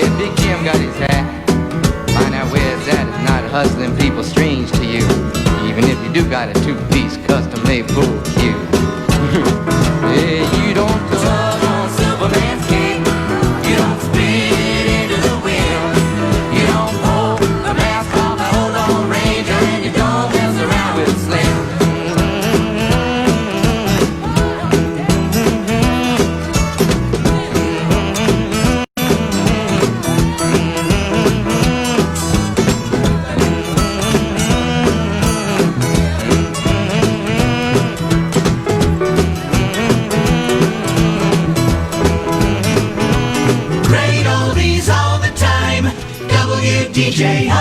where Big Jim got his hat. Find out where it's at. It's not hustling people strange to you. Even if you do got a two-piece custom-made bull cue. Yeah, you don't tug on Superman's cape. You don't spit into the wind. You don't pull the mask off the old Lone Ranger, and you don't mess around with Slim. DJ Ho.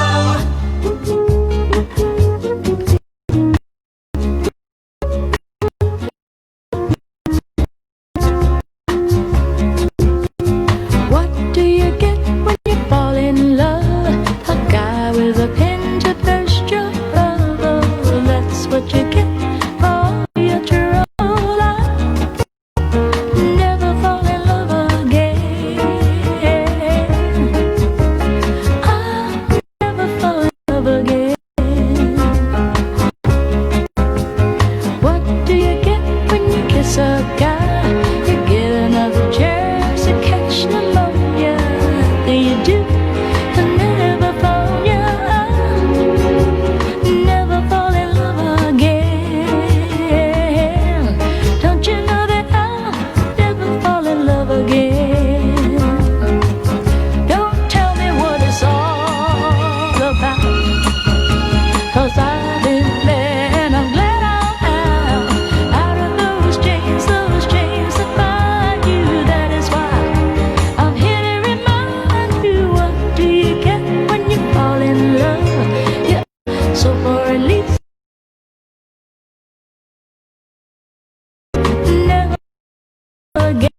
What do you get when you fall in love? A guy with a pen to burst your bubble. That's what you get for your trouble. Never fall in love again. Never fall in love again. What do you get when you kiss a guy? You get another chance to catch pneumonia. Then you do, and never fall, never fall in love again. Don't you know that I'll never fall in love again? Don't tell me what it's all about, 'cause I've been there and I'm glad I'm out of those chains that bind you. That is why I'm here to remind you, what do you get when you fall in love? Yeah. So for at least never again.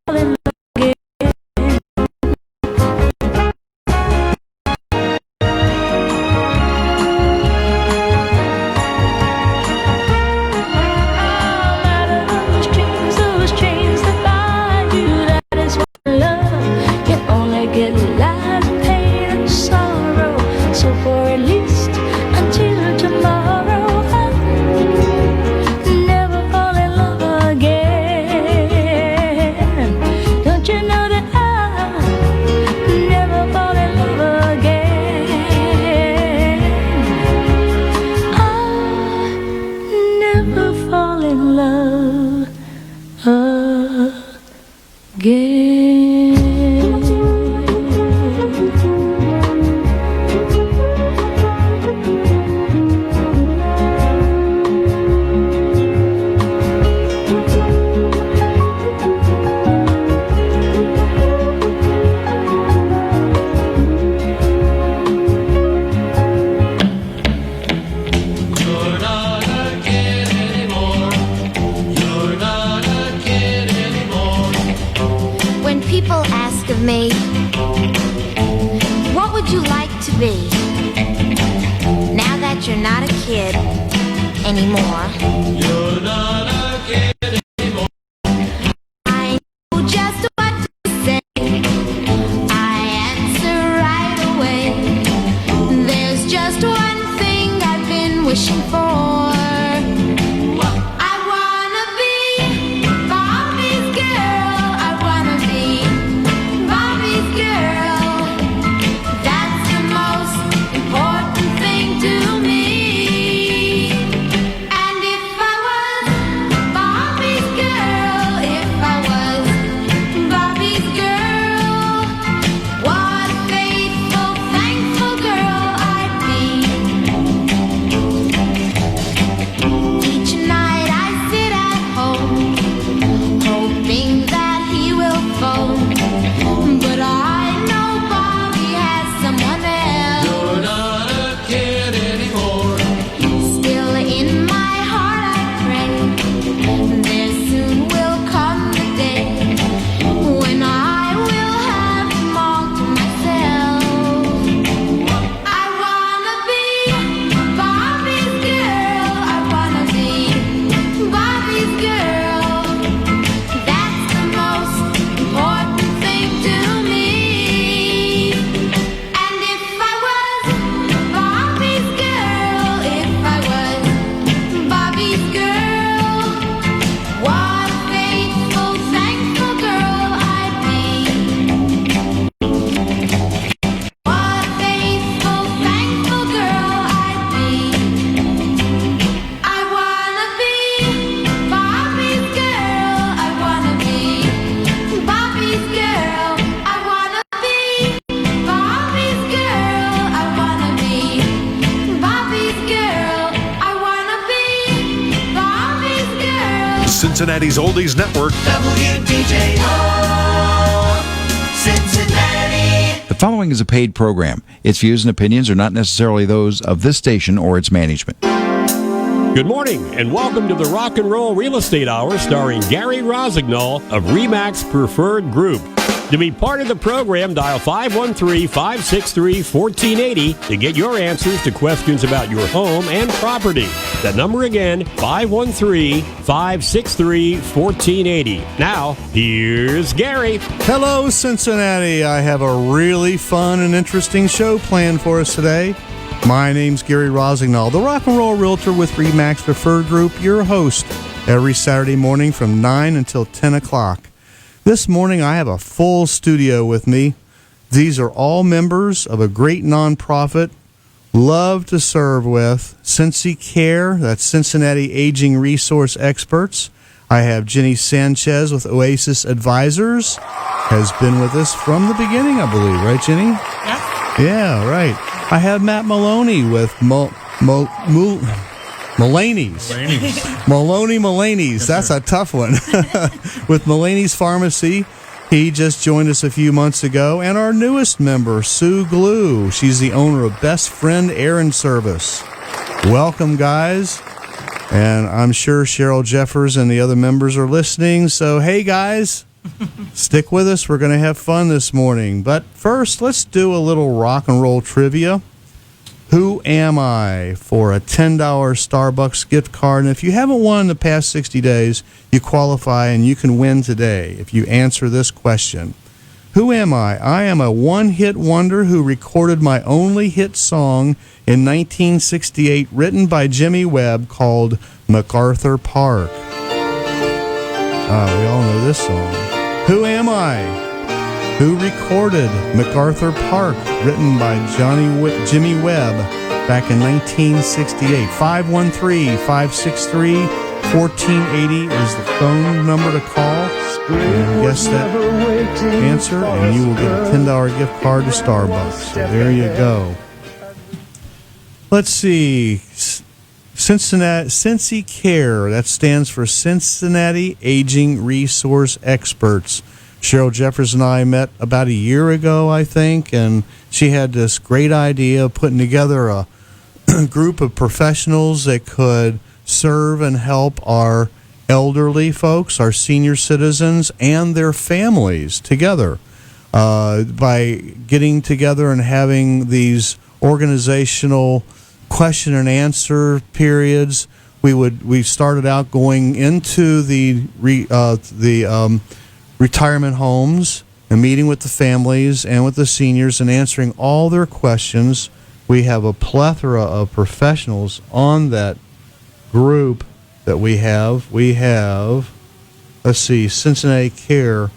Fall in love again. Out of those chains that bind you. That is why love can only get lies, pain, and sorrow. So for at least until tomorrow, I'll never fall in love again. Don't you know that I'll never fall in love again? I'll never fall in love You're not a kid anymore. You're not a kid anymore. When people ask of me, what would you like to be? Now that you're not a kid anymore, You're not a kid anymore. I know just what to say. I answer right away. There's just one thing I've been wishing for. I wanna be Bobby's girl. I wanna be Bobby's girl. That's the most important thing to me. And if I was Cincinnati's Oldies Network. WDJO, Cincinnati. The following is a paid program. Its views and opinions are not necessarily those of this station or its management. Good morning, and welcome to the Rock and Roll Real Estate Hour starring Gary Rossignol of RE/MAX Preferred Group. To be part of the program, dial 513-563-1480 to get your answers to questions about your home and property. That number again, 513-563-1480. Now, here's Gary. Hello, Cincinnati. I have a really fun and interesting show planned for us today. My name's Gary Rossignol, the rock and roll realtor with RE/MAX Preferred Group, your host every Saturday morning from 9 until 10 o'clock. This morning I have a full studio with me. These are all members of a great nonprofit, love to serve with, Cincy Care, that's Cincinnati Aging Resource Experts. I have Jenny Sanchez with Oasis Advisors, has been with us from the beginning, I believe, right, Jenny? Yeah, right. I have Matt Maloney with Mullaney's. Mullaney's. That's a tough one. With Mullaney's Pharmacy. He just joined us a few months ago. And our newest member, Sue Glew. She's the owner of Friends Errand Service. Welcome, guys. And I'm sure Cheryl Jeffers and the other members are listening. So, hey, guys, stick with us. We're going to have fun this morning. But first, let's do a little rock and roll trivia. Who am I for a $10 Starbucks gift card? And if you haven't won in the past 60 days, you qualify and you can win today if you answer this question. Who am I? I am a one-hit wonder who recorded my only hit song in 1968, written by Jimmy Webb, called MacArthur Park. We all know this song. Who am I? Who recorded MacArthur Park, written by Jimmy Webb back in 1968. 513-563-1480 is the phone number to call. And guess that answer, and you will get a $10 gift card to Starbucks. So there you go. Let's see. Cincy Care, that stands for Cincinnati Aging Resource Experts. Cheryl Jeffers and I met about a year ago, I think, and she had this great idea of putting together a group of professionals that could serve and help our elderly folks, our senior citizens, and their families together by getting together and having these organizational question and answer periods. We started out going into the retirement homes and meeting with the families and with the seniors and answering all their questions. We have a plethora of professionals on that group that we have. We have, let's see, Cincinnati Care.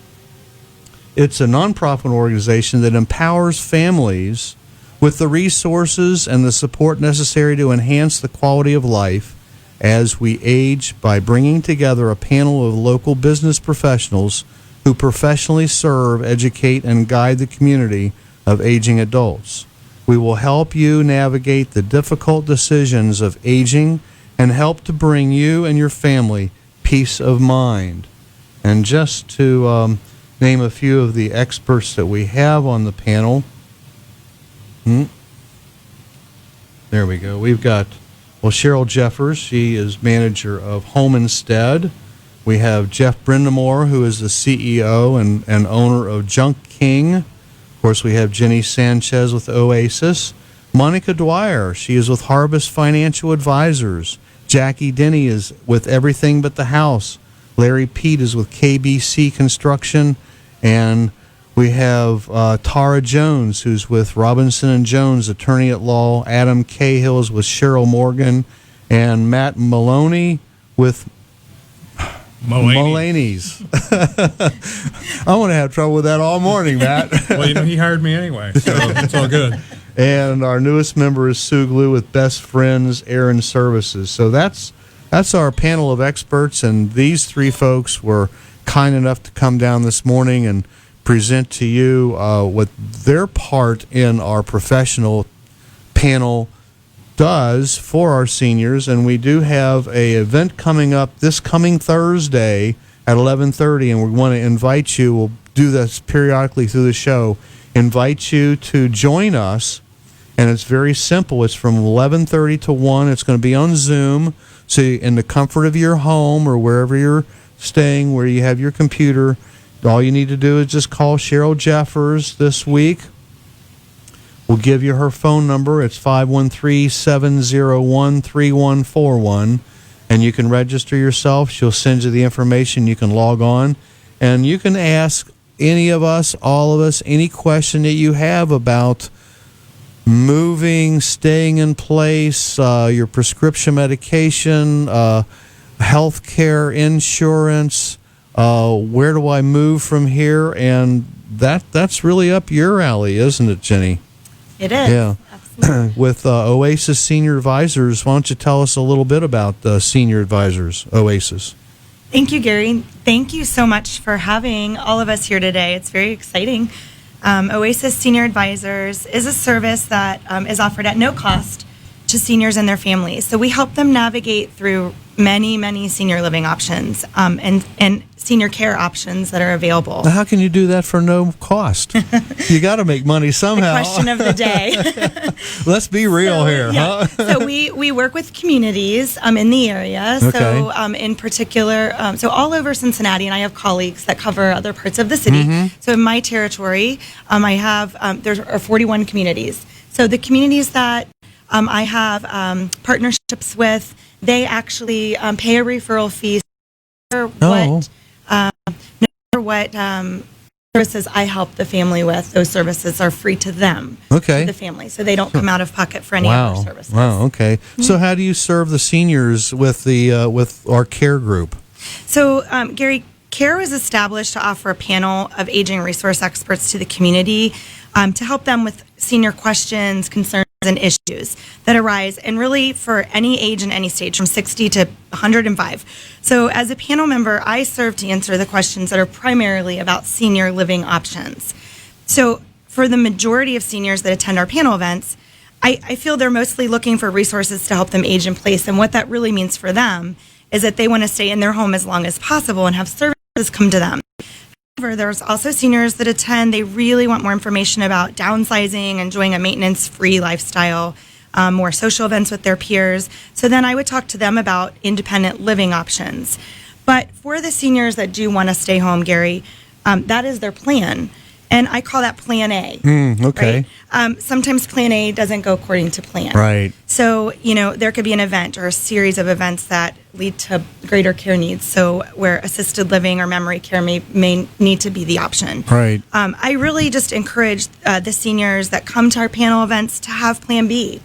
It's a nonprofit organization that empowers families with the resources and the support necessary to enhance the quality of life as we age by bringing together a panel of local business professionals who professionally serve, educate, and guide the community of aging adults. We will help you navigate the difficult decisions of aging and help to bring you and your family peace of mind. And just to name a few of the experts that we have on the panel. There we go. We've got, Cheryl Jeffers. She is manager of Home Instead. We have Jeff Brindamore, who is the CEO and owner of Junk King. Of course, we have Jenny Sanchez with Oasis. Monica Dwyer, she is with Harvest Financial Advisors. Jackie Denny is with Everything But the House. Larry Pete is with KBC Construction. And we have Tara Jones, who's with Robinson & Jones, attorney at law. Adam Cahill is with Cheryl Morgan. And Matt Maloney with Mullaney's. I'm going to have trouble with that all morning, Matt. Well, he hired me anyway, so it's all good. And our newest member is Sue Glew with Friends Errand Services. So that's our panel of experts, and these three folks were kind enough to come down this morning and present to you what their part in our professional panel does for our seniors, and we do have a event coming up this coming Thursday at 11:30, and we want to invite you. We'll do this periodically through the show. Invite you to join us, and it's very simple. It's from 11:30 to 1. It's going to be on Zoom, so in the comfort of your home or wherever you're staying, where you have your computer, all you need to do is just call Cheryl Jeffers this week. We'll give you her phone number. It's 513-701-3141, and you can register yourself. She'll send you the information. You can log on, and you can ask any of us, all of us, any question that you have about moving, staying in place, your prescription medication, health care, insurance, where do I move from here? And that's really up your alley, isn't it, Jenny? It is. Yeah. Absolutely. With Oasis Senior Advisors, why don't you tell us a little bit about Senior Advisors, Oasis? Thank you, Gary. Thank you so much for having all of us here today. It's very exciting. Oasis Senior Advisors is a service that is offered at no cost to seniors and their families. So we help them navigate through many, many senior living options and senior care options that are available. Now, how can you do that for no cost? You got to make money somehow. The question of the day. Let's be real here, yeah. huh? So we work with communities in the area. Okay. So in particular, so all over Cincinnati, and I have colleagues that cover other parts of the city. Mm-hmm. So in my territory, I have there are 41 communities. So the communities that I have partnerships with, they actually pay a referral fee no matter what services I help the family with. Those services are free to them, Okay. to the family, so they don't come out of pocket for any other services. Wow. Okay. So how do you serve the seniors with with our care group? So, Gary, CARE was established to offer a panel of aging resource experts to the community to help them with senior questions, concerns, and issues that arise, and really for any age and any stage, from 60 to 105. So as a panel member, I serve to answer the questions that are primarily about senior living options. So for the majority of seniors that attend our panel events, I feel they're mostly looking for resources to help them age in place, and what that really means for them is that they want to stay in their home as long as possible and have services come to them. However, there's also seniors that attend, they really want more information about downsizing, enjoying a maintenance-free lifestyle, more social events with their peers. So then I would talk to them about independent living options. But for the seniors that do want to stay home, Gary, that is their plan. And I call that Plan A. Okay. Right? Sometimes Plan A doesn't go according to plan. Right. So, there could be an event or a series of events that lead to greater care needs. So where assisted living or memory care may need to be the option. Right. I really just encourage the seniors that come to our panel events to have Plan B,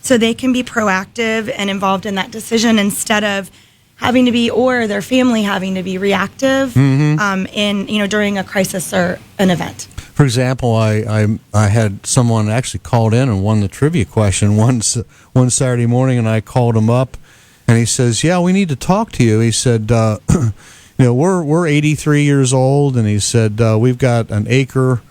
so they can be proactive and involved in that decision instead of having to be, or their family having to be reactive during a crisis or an event. For example, I had someone actually called in and won the trivia question one Saturday morning, and I called him up, and he says, "Yeah, we need to talk to you." He said, we're 83 years old, and he said, we've got an acre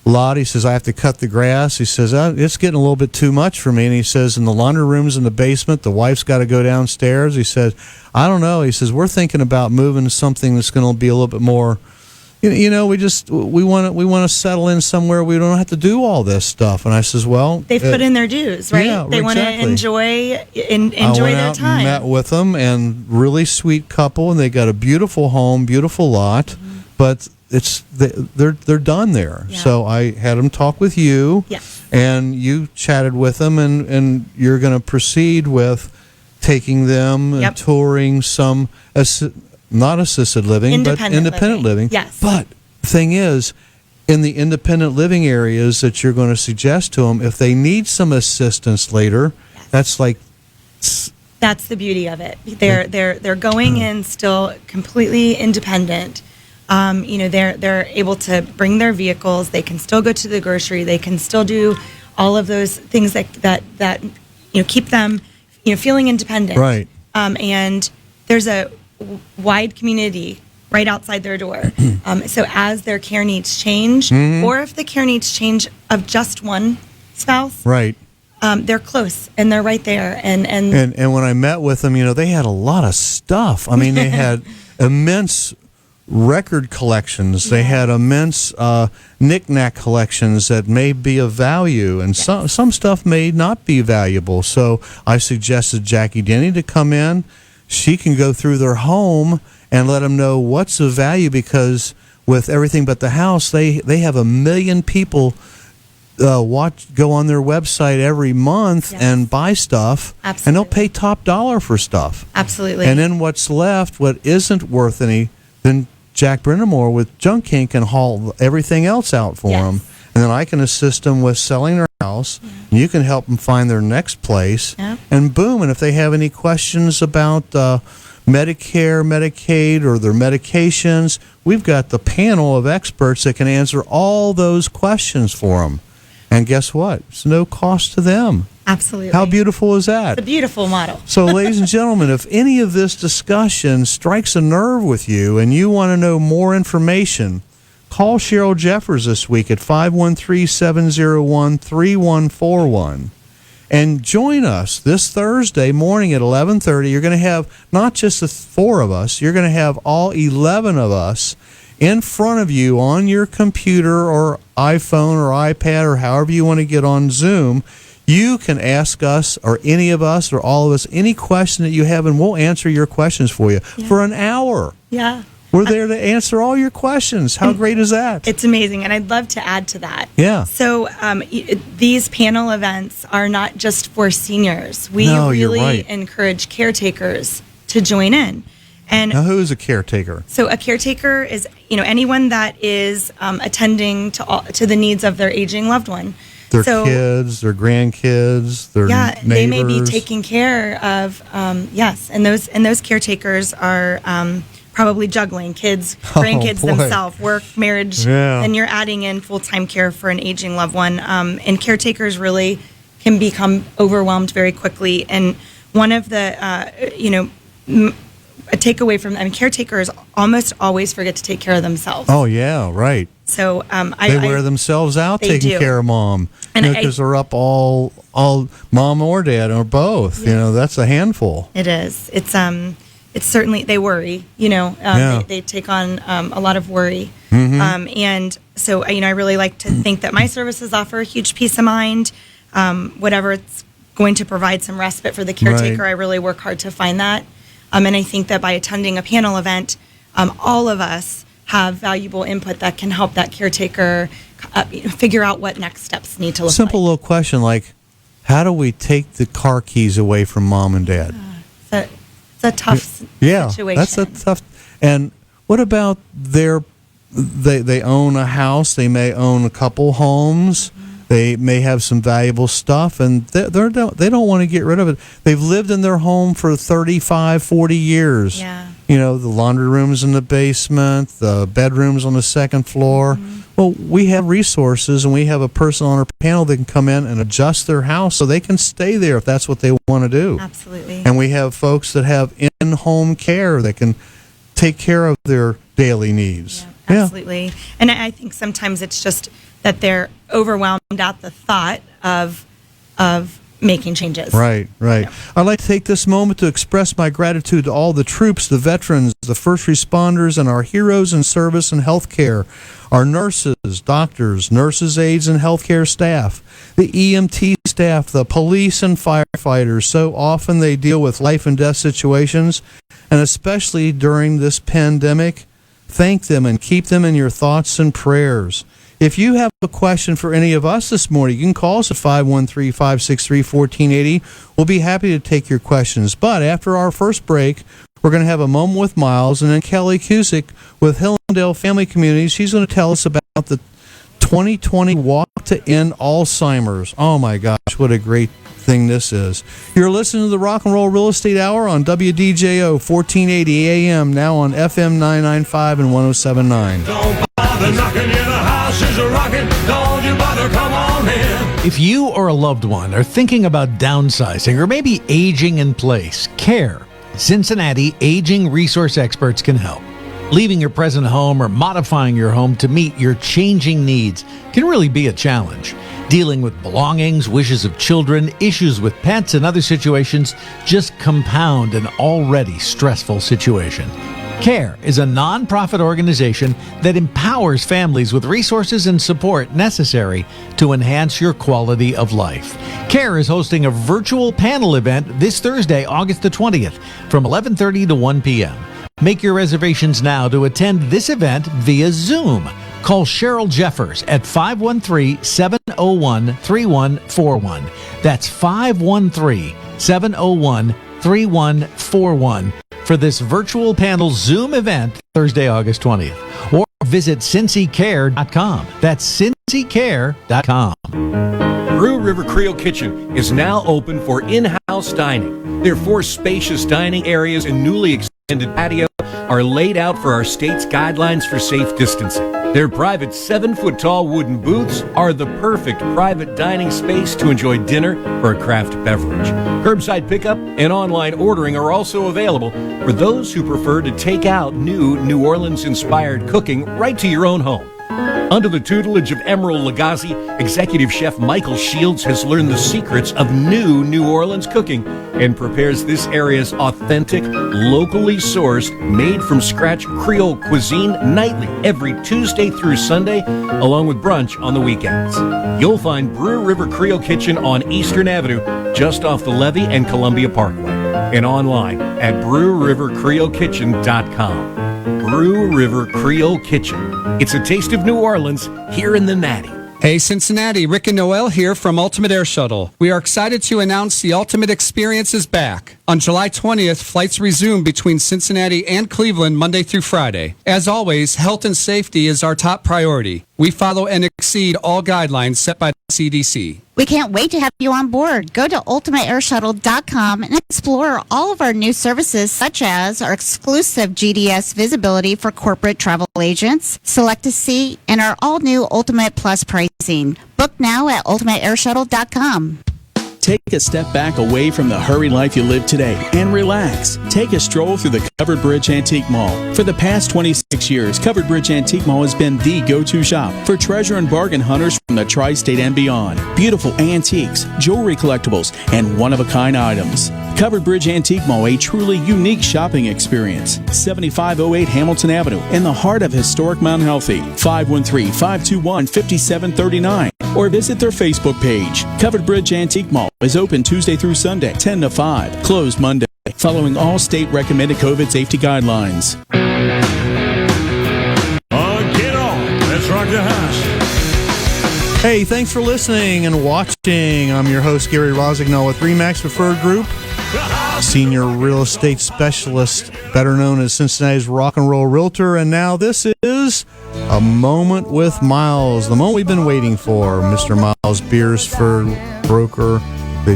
lot. He says, I have to cut the grass. He says, it's getting a little bit too much for me. And he says, and the laundry room's in the basement. The wife's got to go downstairs. He says, I don't know. He says, we're thinking about moving to something that's going to be a little bit more, we want to settle in somewhere we don't have to do all this stuff. And I says, well, they've put in their dues, right? Yeah, they want to enjoy I went their out time. And met with them, and really sweet couple, and they got a beautiful home, beautiful lot, but they're done there. Yeah. So I had them talk with you, Yes. and you chatted with them, and you're going to proceed with taking them and touring some not assisted living, but independent living. Yes. But the thing is, in the independent living areas that you're going to suggest to them, if they need some assistance later, that's the beauty of it. They're going in still completely independent. They're able to bring their vehicles. They can still go to the grocery. They can still do all of those things that keep them feeling independent. Right. And there's a wide community right outside their door. So as their care needs change, or if the care needs change of just one spouse, right. they're close and they're right there. And when I met with them, they had a lot of stuff. I mean, they had immense record collections. They had immense knick-knack collections that may be of value, and some stuff may not be valuable. So I suggested Jackie Denny to come in. She can go through their home and let them know what's of value, because with Everything But the House, they have 1 million people go on their website every month and buy stuff. Absolutely. And they'll pay top dollar for stuff. Absolutely. And then what's left, what isn't worth any, then Jack Brindamore with Junk King can haul everything else out for them. And then I can assist them with selling their house. And you can help them find their next place. And boom, and if they have any questions about Medicare, Medicaid, or their medications, we've got the panel of experts that can answer all those questions for them. And guess what? It's no cost to them. Absolutely. How beautiful is that? It's a beautiful model. So, ladies and gentlemen, if any of this discussion strikes a nerve with you and you want to know more information, call Cheryl Jeffers this week at 513-701-3141. And join us this Thursday morning at 11:30. You're going to have not just the 4 of us, you're going to have all 11 of us in front of you on your computer or iPhone or iPad or however you want to get on Zoom. You can ask us or any of us or all of us any question that you have, and we'll answer your questions for you for an hour. Yeah. We're there to answer all your questions. How great is that? It's amazing, and I'd love to add to that. Yeah. So these panel events are not just for seniors. We really encourage caretakers to join in. And now, who is a caretaker? So a caretaker is anyone that is attending to the needs of their aging loved one. Their kids, their grandkids, their neighbors. They may be taking care of and those caretakers are probably juggling kids, grandkids themselves, work, marriage, and you're adding in full-time care for an aging loved one. And caretakers really can become overwhelmed very quickly. And one of the a takeaway from them, caretakers almost always forget to take care of themselves. Oh yeah, right. So they wear themselves out taking care of mom, because they're up all mom or dad or both. That's a handful. It is. It's certainly, they worry. They take on a lot of worry, and so I really like to think that my services offer a huge peace of mind. Whatever it's going to provide some respite for the caretaker, I really work hard to find that. And I think that by attending a panel event, all of us have valuable input that can help that caretaker figure out what next steps need to look like. Simple little question like, how do we take the car keys away from mom and dad? It's a tough situation. That's a tough. And what about they own a house, they may own a couple homes, they may have some valuable stuff, and they don't want to get rid of it. They've lived in their home for 35, 40 years. Yeah. The laundry room's in the basement, the bedroom's on the second floor. Well, we have resources, and we have a person on our panel that can come in and adjust their house so they can stay there if that's what they want to do. Absolutely. And we have folks that have in-home care that can take care of their daily needs. Yeah, absolutely. And I think sometimes it's just that they're overwhelmed at the thought of making changes. Right. I'd like to take this moment to express my gratitude to all the troops, the veterans, the first responders, and our heroes in service and healthcare, our nurses, doctors, nurses, aides, and healthcare staff, the EMT staff, the police and firefighters. So often they deal with life and death situations, and especially during this pandemic. Thank them and keep them in your thoughts and prayers. If you have a question for any of us this morning, you can call us at 513-563-1480. We'll be happy to take your questions. But after our first break, we're going to have a moment with Myles, and then Kelly Cusick with Hillendale Family Community. She's going to tell us about the 2020 Walk to End Alzheimer's. Oh, my gosh, what a great thing this is. You're listening to the Rock and Roll Real Estate Hour on WDJO 1480 AM, now on FM 995 and 1079. Don't bother knocking in, the house is a rockin'. Don't you bother, come on in. If you or a loved one are thinking about downsizing or maybe aging in place, CARE, Cincinnati Aging Resource Experts can help. Leaving your present home or modifying your home to meet your changing needs can really be a challenge. Dealing with belongings, wishes of children, issues with pets, and other situations just compound an already stressful situation. CARE is a nonprofit organization that empowers families with resources and support necessary to enhance your quality of life. CARE is hosting a virtual panel event this Thursday, August the 20th, from 11:30 to 1 p.m. Make your reservations now to attend this event via Zoom. Call Cheryl Jeffers at 513-701-3141. That's 513-701-3141 for this virtual panel Zoom event Thursday, August 20th. Or visit cincycare.com. That's cincycare.com. Brew River Creole Kitchen is now open for in-house dining. Their 4 spacious dining areas and newly extended patio are laid out for our state's guidelines for safe distancing. Their private 7-foot-tall wooden booths are the perfect private dining space to enjoy dinner or a craft beverage. Curbside pickup and online ordering are also available for those who prefer to take out New Orleans-inspired cooking right to your own home. Under the tutelage of Emerald Lagasse, Executive Chef Michael Shields has learned the secrets of New Orleans cooking and prepares this area's authentic, locally sourced, made-from-scratch Creole cuisine nightly, every Tuesday through Sunday, along with brunch on the weekends. You'll find Brew River Creole Kitchen on Eastern Avenue, just off the Levee and Columbia Parkway, and online at brewrivercreolekitchen.com. Brew River Creole Kitchen. It's a taste of New Orleans here in the Natty. Hey Cincinnati, Rick and Noel here from Ultimate Air Shuttle. We are excited to announce the Ultimate Experience is back. On July 20th, flights resume between Cincinnati and Cleveland Monday through Friday. As always, health and safety is our top priority. We follow and exceed all guidelines set by the CDC. We can't wait to have you on board. Go to ultimateairshuttle.com and explore all of our new services, such as our exclusive GDS visibility for corporate travel agents, Select a Seat, and our all-new Ultimate Plus pricing. Book now at ultimateairshuttle.com. Take a step back away from the hurry life you live today and relax. Take a stroll through the Covered Bridge Antique Mall. For the past 26 years, Covered Bridge Antique Mall has been the go-to shop for treasure and bargain hunters from the tri-state and beyond. Beautiful antiques, jewelry collectibles, and one-of-a-kind items. Covered Bridge Antique Mall, a truly unique shopping experience. 7508 Hamilton Avenue in the heart of historic Mount Healthy. 513-521-5739. Or visit their Facebook page. Covered Bridge Antique Mall is open Tuesday through Sunday, 10 to 5, closed Monday, following all state-recommended COVID safety guidelines. Get on. Let's rock the house. Hey, thanks for listening and watching. I'm your host, Gary Rossignol with RE/MAX Preferred Group, senior real estate specialist, better known as Cincinnati's rock and roll realtor. And now this is A Moment with Myles, the moment we've been waiting for. Mr. Myles Beersford, broker, the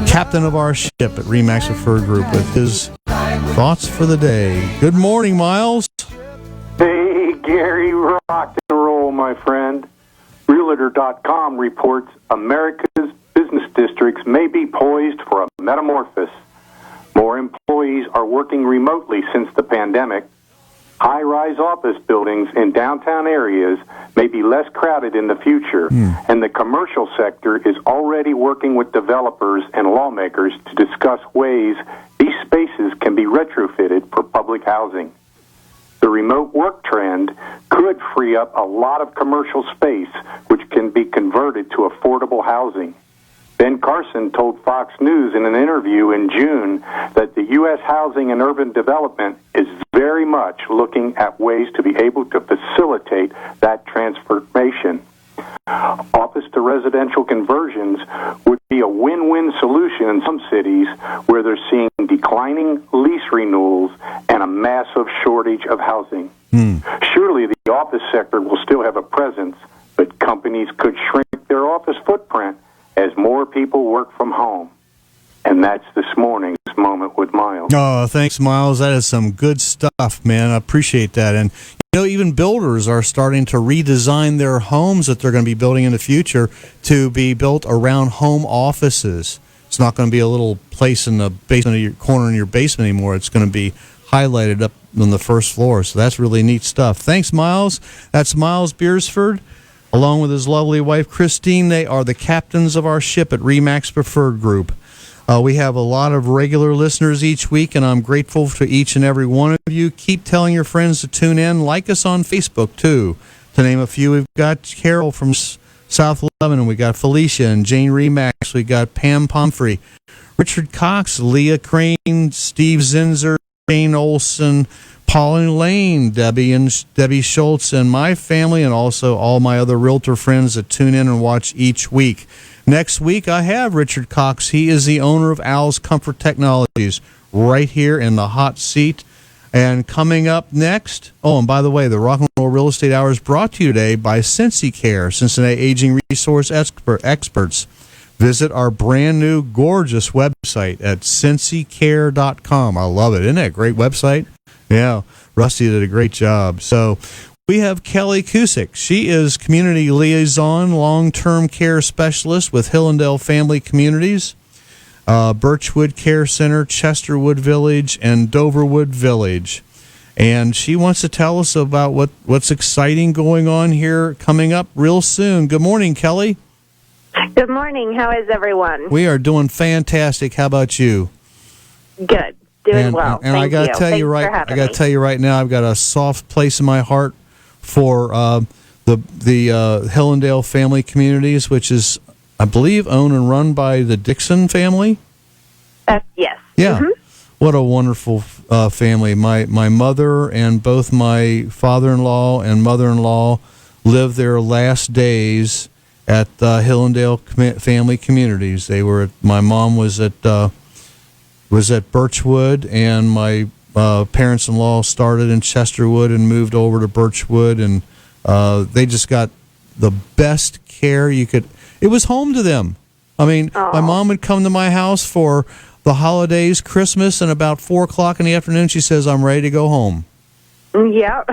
captain of our ship at RE/MAX Preferred Group, with his thoughts for the day. Good morning, Myles. Hey, Gary, rock and roll, my friend. Realtor.com reports America's business districts may be poised for a metamorphosis. More employees are working remotely since the pandemic. High-rise office buildings in downtown areas may be less crowded in the future, and the commercial sector is already working with developers and lawmakers to discuss ways these spaces can be retrofitted for public housing. The remote work trend could free up a lot of commercial space, which can be converted to affordable housing. Ben Carson told Fox News in an interview in June that the U.S. Housing and Urban Development is very much looking at ways to be able to facilitate that transformation. Office-to-residential conversions would be a win-win solution in some cities where they're seeing declining lease renewals and a massive shortage of housing. Surely the office sector will still have a presence, but companies could shrink their office footprint as more people work from home. And that's this morning's Moment with Myles. Oh, thanks, Myles. That is some good stuff, man. I appreciate that. And, you know, even builders are starting to redesign their homes that they're going to be building in the future to be built around home offices. It's not going to be a little place in the basement of your corner in your basement anymore. It's going to be highlighted up on the first floor. So that's really neat stuff. Thanks, Myles. That's Myles Beersford Along with his lovely wife, Christine, they are the captains of our ship at RE/MAX Preferred Group. We have a lot of regular listeners each week, and I'm grateful to each and every one of you. Keep telling your friends to tune in. Like us on Facebook, too. To name a few, we've got Carol from South Lebanon. We got Felicia and Jane RE/MAX. We got Pam Pumphrey, Richard Cox, Leah Crane, Steve Zinzer, Jane Olson, Pauline Lane, Debbie Schultz, and my family, and also all my other realtor friends that tune in and watch each week. Next week, I have Richard Cox. He is the owner of Al's Comfort Technologies, right here in the hot seat. And coming up next, and by the way, the Rock and Roll Real Estate Hour is brought to you today by CincyCare, Cincinnati Aging Resource Experts. Visit our brand new, gorgeous website at cincycare.com. I love it. Isn't that a great website? Yeah, Rusty did a great job. So we have Kelly Cusick. She is Community Liaison, Long-Term Care Specialist with Hillendale Family Communities, Birchwood Care Center, Chesterwood Village, and Doverwood Village. And she wants to tell us about what's exciting going on here coming up real soon. Good morning, Kelly. Good morning. How is everyone? We are doing fantastic. How about you? Good. Doing well. And Thank I got to tell you right, I got to tell you right now, I've got a soft place in my heart for the Hillendale Family Communities, which is, I believe, owned and run by the Dixon family. Yes. Yeah. Mm-hmm. What a wonderful family. My mother and both my father-in-law and mother-in-law lived their last days at Hillendale Family Communities. They were. My mom was at Birchwood, and my parents-in-law started in Chesterwood and moved over to Birchwood, and they just got the best care you could. It was home to them. I mean, my mom would come to my house for the holidays, Christmas, and about 4 o'clock in the afternoon, she says, "I'm ready to go home." Yeah.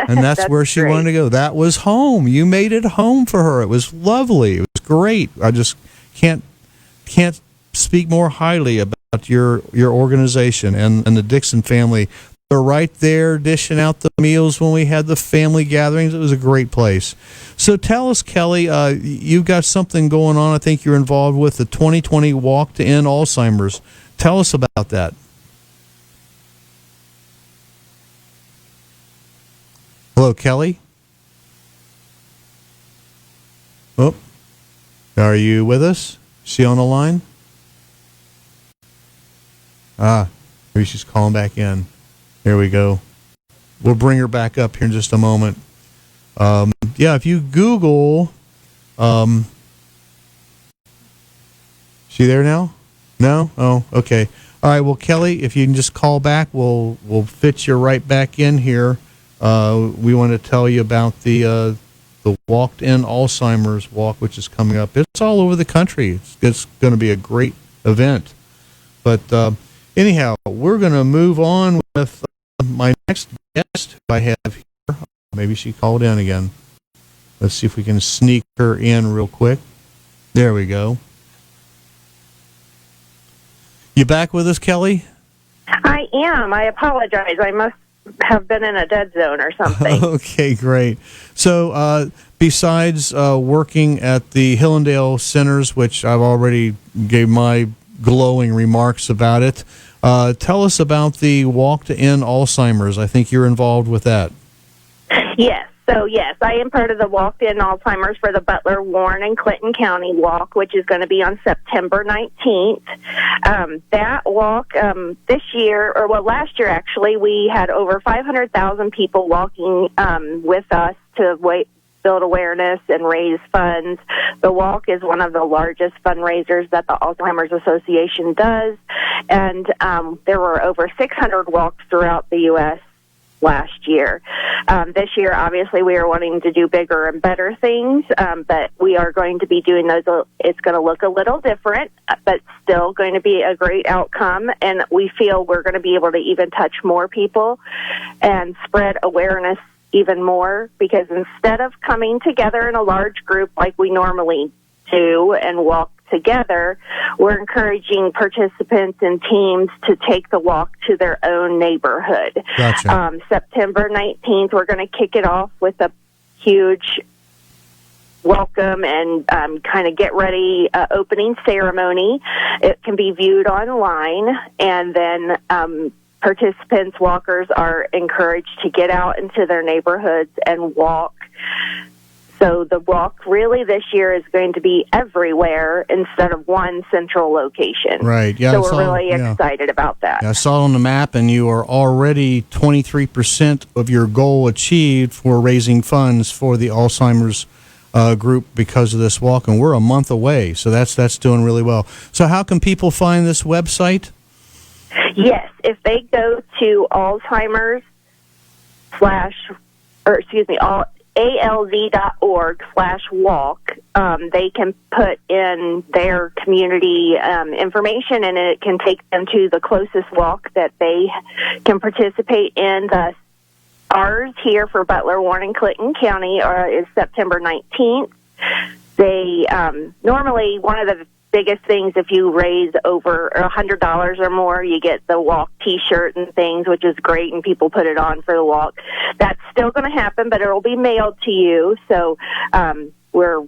And that's where she wanted to go. That was home. You made it home for her. It was lovely. It was great. I just can't speak more highly about your organization and the Dixon family. They're right there dishing out the meals when we had the family gatherings. It was a great place. So tell us, Kelly, you've got something going on. I think you're involved with the 2020 Walk to End Alzheimer's. Tell us about that. Hello, Kelly? Oh, are you with us? Is she on the line? Maybe she's calling back in. There we go. We'll bring her back up here in just a moment. If you Google, she there now? No? Oh, okay. All right. Well, Kelly, if you can just call back, we'll fit you right back in here. We want to tell you about the Walk to End Alzheimer's Walk, which is coming up. It's all over the country. It's going to be a great event. But anyhow, we're going to move on with my next guest who I have here. Maybe she called in again. Let's see if we can sneak her in real quick. There we go. You back with us, Kelly? I am. I apologize. I must have been in a dead zone or something. Okay, great. So besides working at the Hillendale Centers, which I've already gave my glowing remarks about it, tell us about the Walk to End Alzheimer's. I think you're involved with that. Yes. So, yes, I am part of the Walk to End Alzheimer's for the Butler, Warren, and Clinton County Walk, which is going to be on September 19th. That walk this year, last year actually, we had over 500,000 people walking with us to build awareness and raise funds. The walk is one of the largest fundraisers that the Alzheimer's Association does, and there were over 600 walks throughout the U.S. last year. This year, obviously, we are wanting to do bigger and better things, but we are going to be doing those. It's going to look a little different, but still going to be a great outcome, and we feel we're going to be able to even touch more people and spread awareness even more, because instead of coming together in a large group like we normally do and walk together, we're encouraging participants and teams to take the walk to their own neighborhood. Gotcha. September 19th, we're going to kick it off with a huge welcome and kind of get ready opening ceremony. It can be viewed online, and then participants, walkers, are encouraged to get out into their neighborhoods and walk. So the walk really this year is going to be everywhere instead of one central location. Right. Yeah. So we're really excited about that. I saw it on the map, and you are already 23% of your goal achieved for raising funds for the Alzheimer's group because of this walk, and we're a month away. So that's doing really well. So how can people find this website? Yes, if they go to alz.org/walk, they can put in their community information, and it can take them to the closest walk that they can participate in. Ours here for Butler, Warren, and Clinton County is September 19th. They normally, one of the biggest things, if you raise over $100 or more, you get the walk T-shirt and things, which is great, and people put it on for the walk. That's still going to happen, but it will be mailed to you. So we're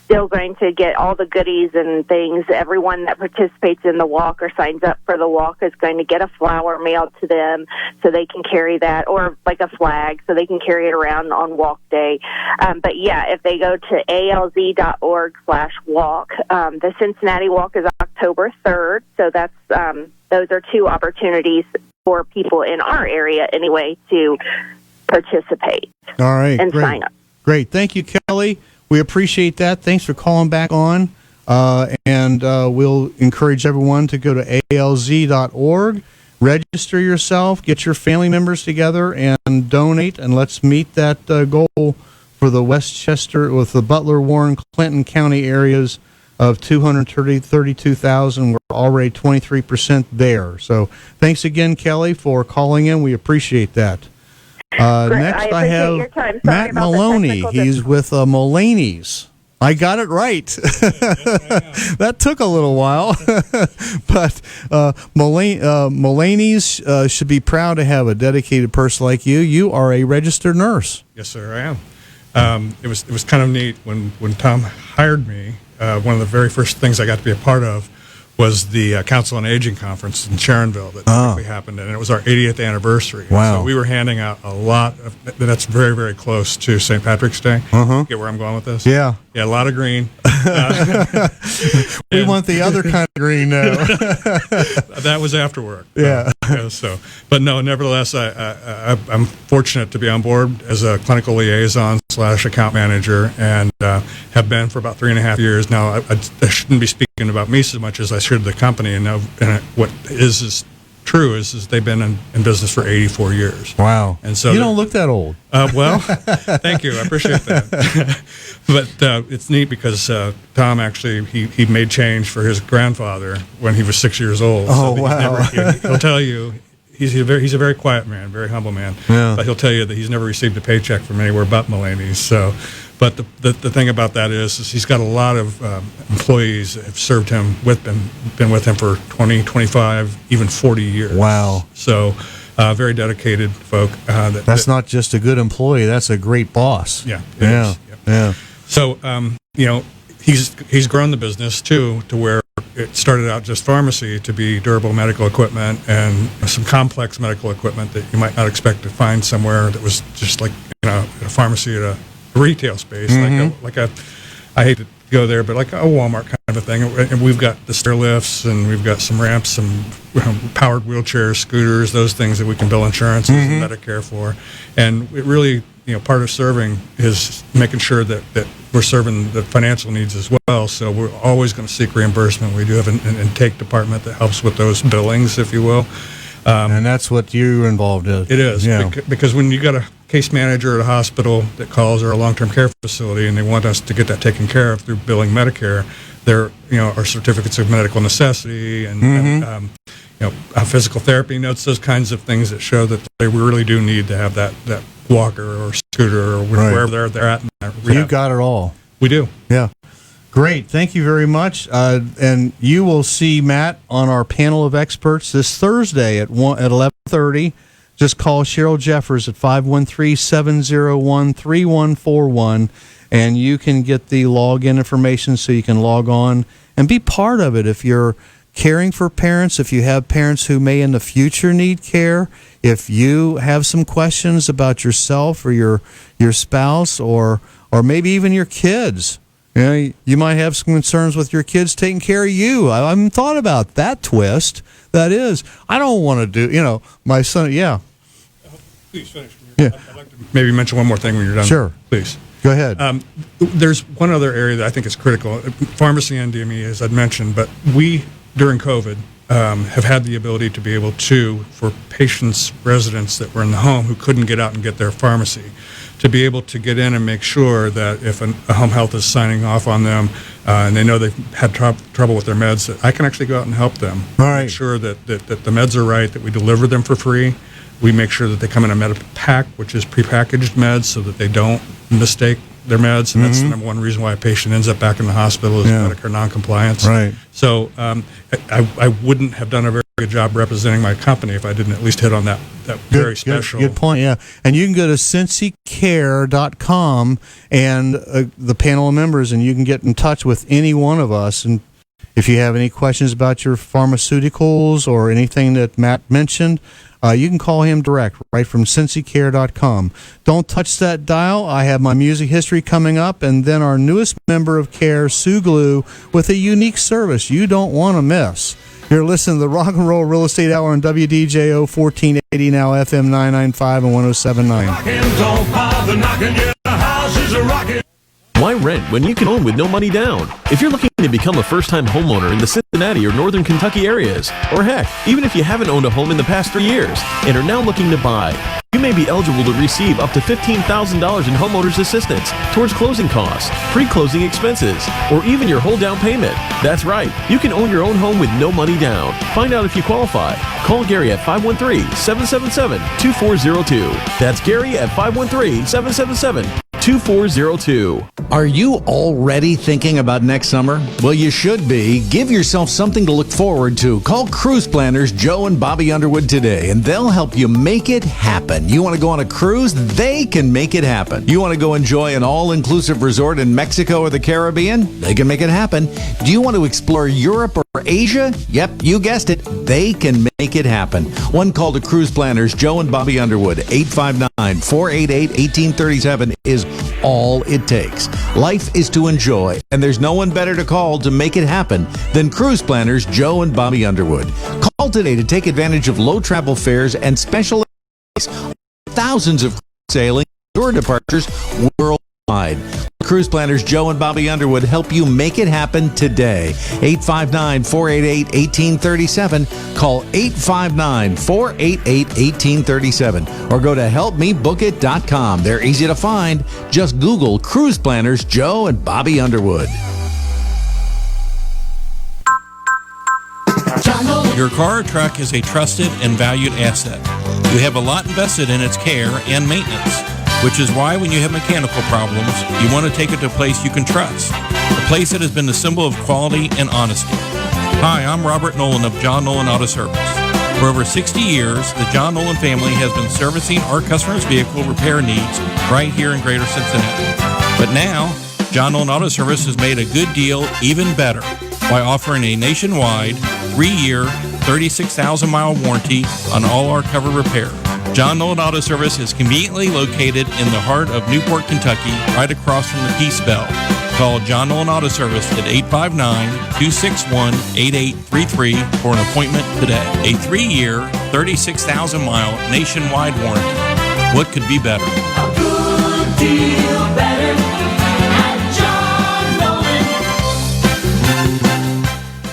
still going to get all the goodies and things. Everyone that participates in the walk or signs up for the walk is going to get a flower mailed to them so they can carry that, or like a flag so they can carry it around on walk day. But yeah, if they go to alz.org/walk, the Cincinnati walk is October 3rd. So that's those are two opportunities for people in our area anyway to participate. All right. And great. sign up. Great. Thank you, Kelly. We appreciate that. Thanks for calling back on. And we'll encourage everyone to go to alz.org, register yourself, get your family members together, and donate. And let's meet that goal for the Westchester, with the Butler, Warren, Clinton County areas of 232,000. We're already 23% there. So thanks again, Kelly, for calling in. We appreciate that. Next, I have Matt Maloney. He's with Mullaney's. I got it right. That took a little while. But Mullaney's should be proud to have a dedicated person like you. You are a registered nurse. Yes, sir, I am. It was kind of neat when Tom hired me. One of the very first things I got to be a part of was the Council on Aging Conference in Sharonville that typically happened, and it was our 80th anniversary. Wow. So we were handing out a lot of, that's very, very close to St. Patrick's Day. Get where I'm going with this? Yeah. Yeah, a lot of green. We want the other kind of green now. That was after work. Yeah. But no, nevertheless, I'm fortunate to be on board as a clinical liaison / account manager, and have been for about 3.5 years now. I shouldn't be speaking about me so much as I should the company, and what is true is they've been in business for 84 years. Wow. And so you don't look that old. Well, thank you. I appreciate that. But it's neat because Tom actually, he made change for his grandfather when he was 6 years old. Oh, so wow. He'll tell you, he's a very quiet man, very humble man. Yeah. But he'll tell you that he's never received a paycheck from anywhere but Mullaney's. So, but the thing about that is he's got a lot of employees that have served him, been with him for 20, 25, even 40 years. Wow. So very dedicated folk. That's not just a good employee. That's a great boss. Yeah. It Yeah. is. Yeah. So, he's grown the business, too, to where it started out just pharmacy to be durable medical equipment and some complex medical equipment that you might not expect to find somewhere that was just like, a pharmacy at a retail space, like a, I hate to go there, but like a Walmart kind of a thing. And we've got the stair lifts, and we've got some ramps, some powered wheelchairs, scooters, those things that we can bill insurance and Medicare for. And it really, part of serving is making sure that we're serving the financial needs as well. So we're always going to seek reimbursement. We do have an intake department that helps with those billings, if you will. And that's what you're involved in. It is. Yeah. Because when you got a case manager at a hospital that calls, or a long-term care facility, and they want us to get that taken care of through billing Medicare, there are certificates of medical necessity and physical therapy notes, those kinds of things that show that we really do need to have that walker or scooter or wherever they're at. You got it all. We do. Yeah. Great. Thank you very much. And you will see Matt on our panel of experts this Thursday at 11:30. Just call Cheryl Jeffers at 513-701-3141, and you can get the login information so you can log on and be part of it. If you're caring for parents, if you have parents who may in the future need care, if you have some questions about yourself or your spouse or maybe even your kids, you might have some concerns with your kids taking care of you. I haven't thought about that twist. That is, I don't want to do, my son, yeah. Please finish. Yeah. I'd like to maybe mention one more thing when you're done. Sure. Please. Go ahead. There's one other area that I think is critical. Pharmacy and DME, as I'd mentioned, but we, during COVID, have had the ability to be able to, for patients, residents that were in the home who couldn't get out and get their pharmacy, to be able to get in and make sure that if a home health is signing off on them and they know they've had trouble with their meds, that I can actually go out and help them. All right. Make sure that the meds are right, that we deliver them for free. We make sure that they come in a med pack, which is prepackaged meds, so that they don't mistake their meds, and that's the number one reason why a patient ends up back in the hospital is Medicare noncompliance. Right. So I wouldn't have done a very good job representing my company if I didn't at least hit on that very special. Good point, yeah. And you can go to cincycare.com and the panel of members, and you can get in touch with any one of us. And if you have any questions about your pharmaceuticals or anything that Matt mentioned, you can call him direct, right from cincycare.com. Don't touch that dial. I have my music history coming up, and then our newest member of CARE, Sue Glew, with a unique service you don't want to miss. You're listening to the Rock and Roll Real Estate Hour on WDJO 1480, now FM 995 and 1079. Why rent when you can own with no money down? If you're looking to become a first-time homeowner in the Cincinnati or Northern Kentucky areas, or heck, even if you haven't owned a home in the past 3 years and are now looking to buy, you may be eligible to receive up to $15,000 in homeowners assistance towards closing costs, pre-closing expenses, or even your whole down payment. That's right, you can own your own home with no money down. Find out if you qualify. Call Gary at 513-777-2402. That's Gary at 513-777-2402. Are you already thinking about next summer? Well, you should be. Give yourself something to look forward to. Call cruise planners Joe and Bobby Underwood today, and they'll help you make it happen. You want to go on a cruise? They can make it happen. You want to go enjoy an all-inclusive resort in Mexico or the Caribbean? They can make it happen. Do you want to explore Europe or Asia? Yep, you guessed it. They can make it happen. One call to cruise planners Joe and Bobby Underwood, 859-488-1837 is all it takes. Life is to enjoy, and there's no one better to call to make it happen than cruise planners Joe and Bobby Underwood. Call today to take advantage of low travel fares and special thousands of sailing tour departures worldwide. Cruise planners Joe and Bobby Underwood help you make it happen today. 859-488-1837. Call 859-488-1837 or go to helpmebookit.com. They're easy to find. Just Google Cruise Planners Joe and Bobby Underwood. Your car or truck is a trusted and valued asset. You have a lot invested in its care and maintenance, which is why when you have mechanical problems, you want to take it to a place you can trust, a place that has been the symbol of quality and honesty. Hi, I'm Robert Nolan of John Nolan Auto Service. For over 60 years, the John Nolan family has been servicing our customers' vehicle repair needs right here in Greater Cincinnati. But now, John Nolan Auto Service has made a good deal even better by offering a nationwide 3-year, 36,000-mile warranty on all our covered repair. John Nolan Auto Service is conveniently located in the heart of Newport, Kentucky, right across from the Peace Bell. Call John Nolan Auto Service at 859-261-8833 for an appointment today. A 3-year, 36,000-mile nationwide warranty. What could be better? A good deal better at John Nolan.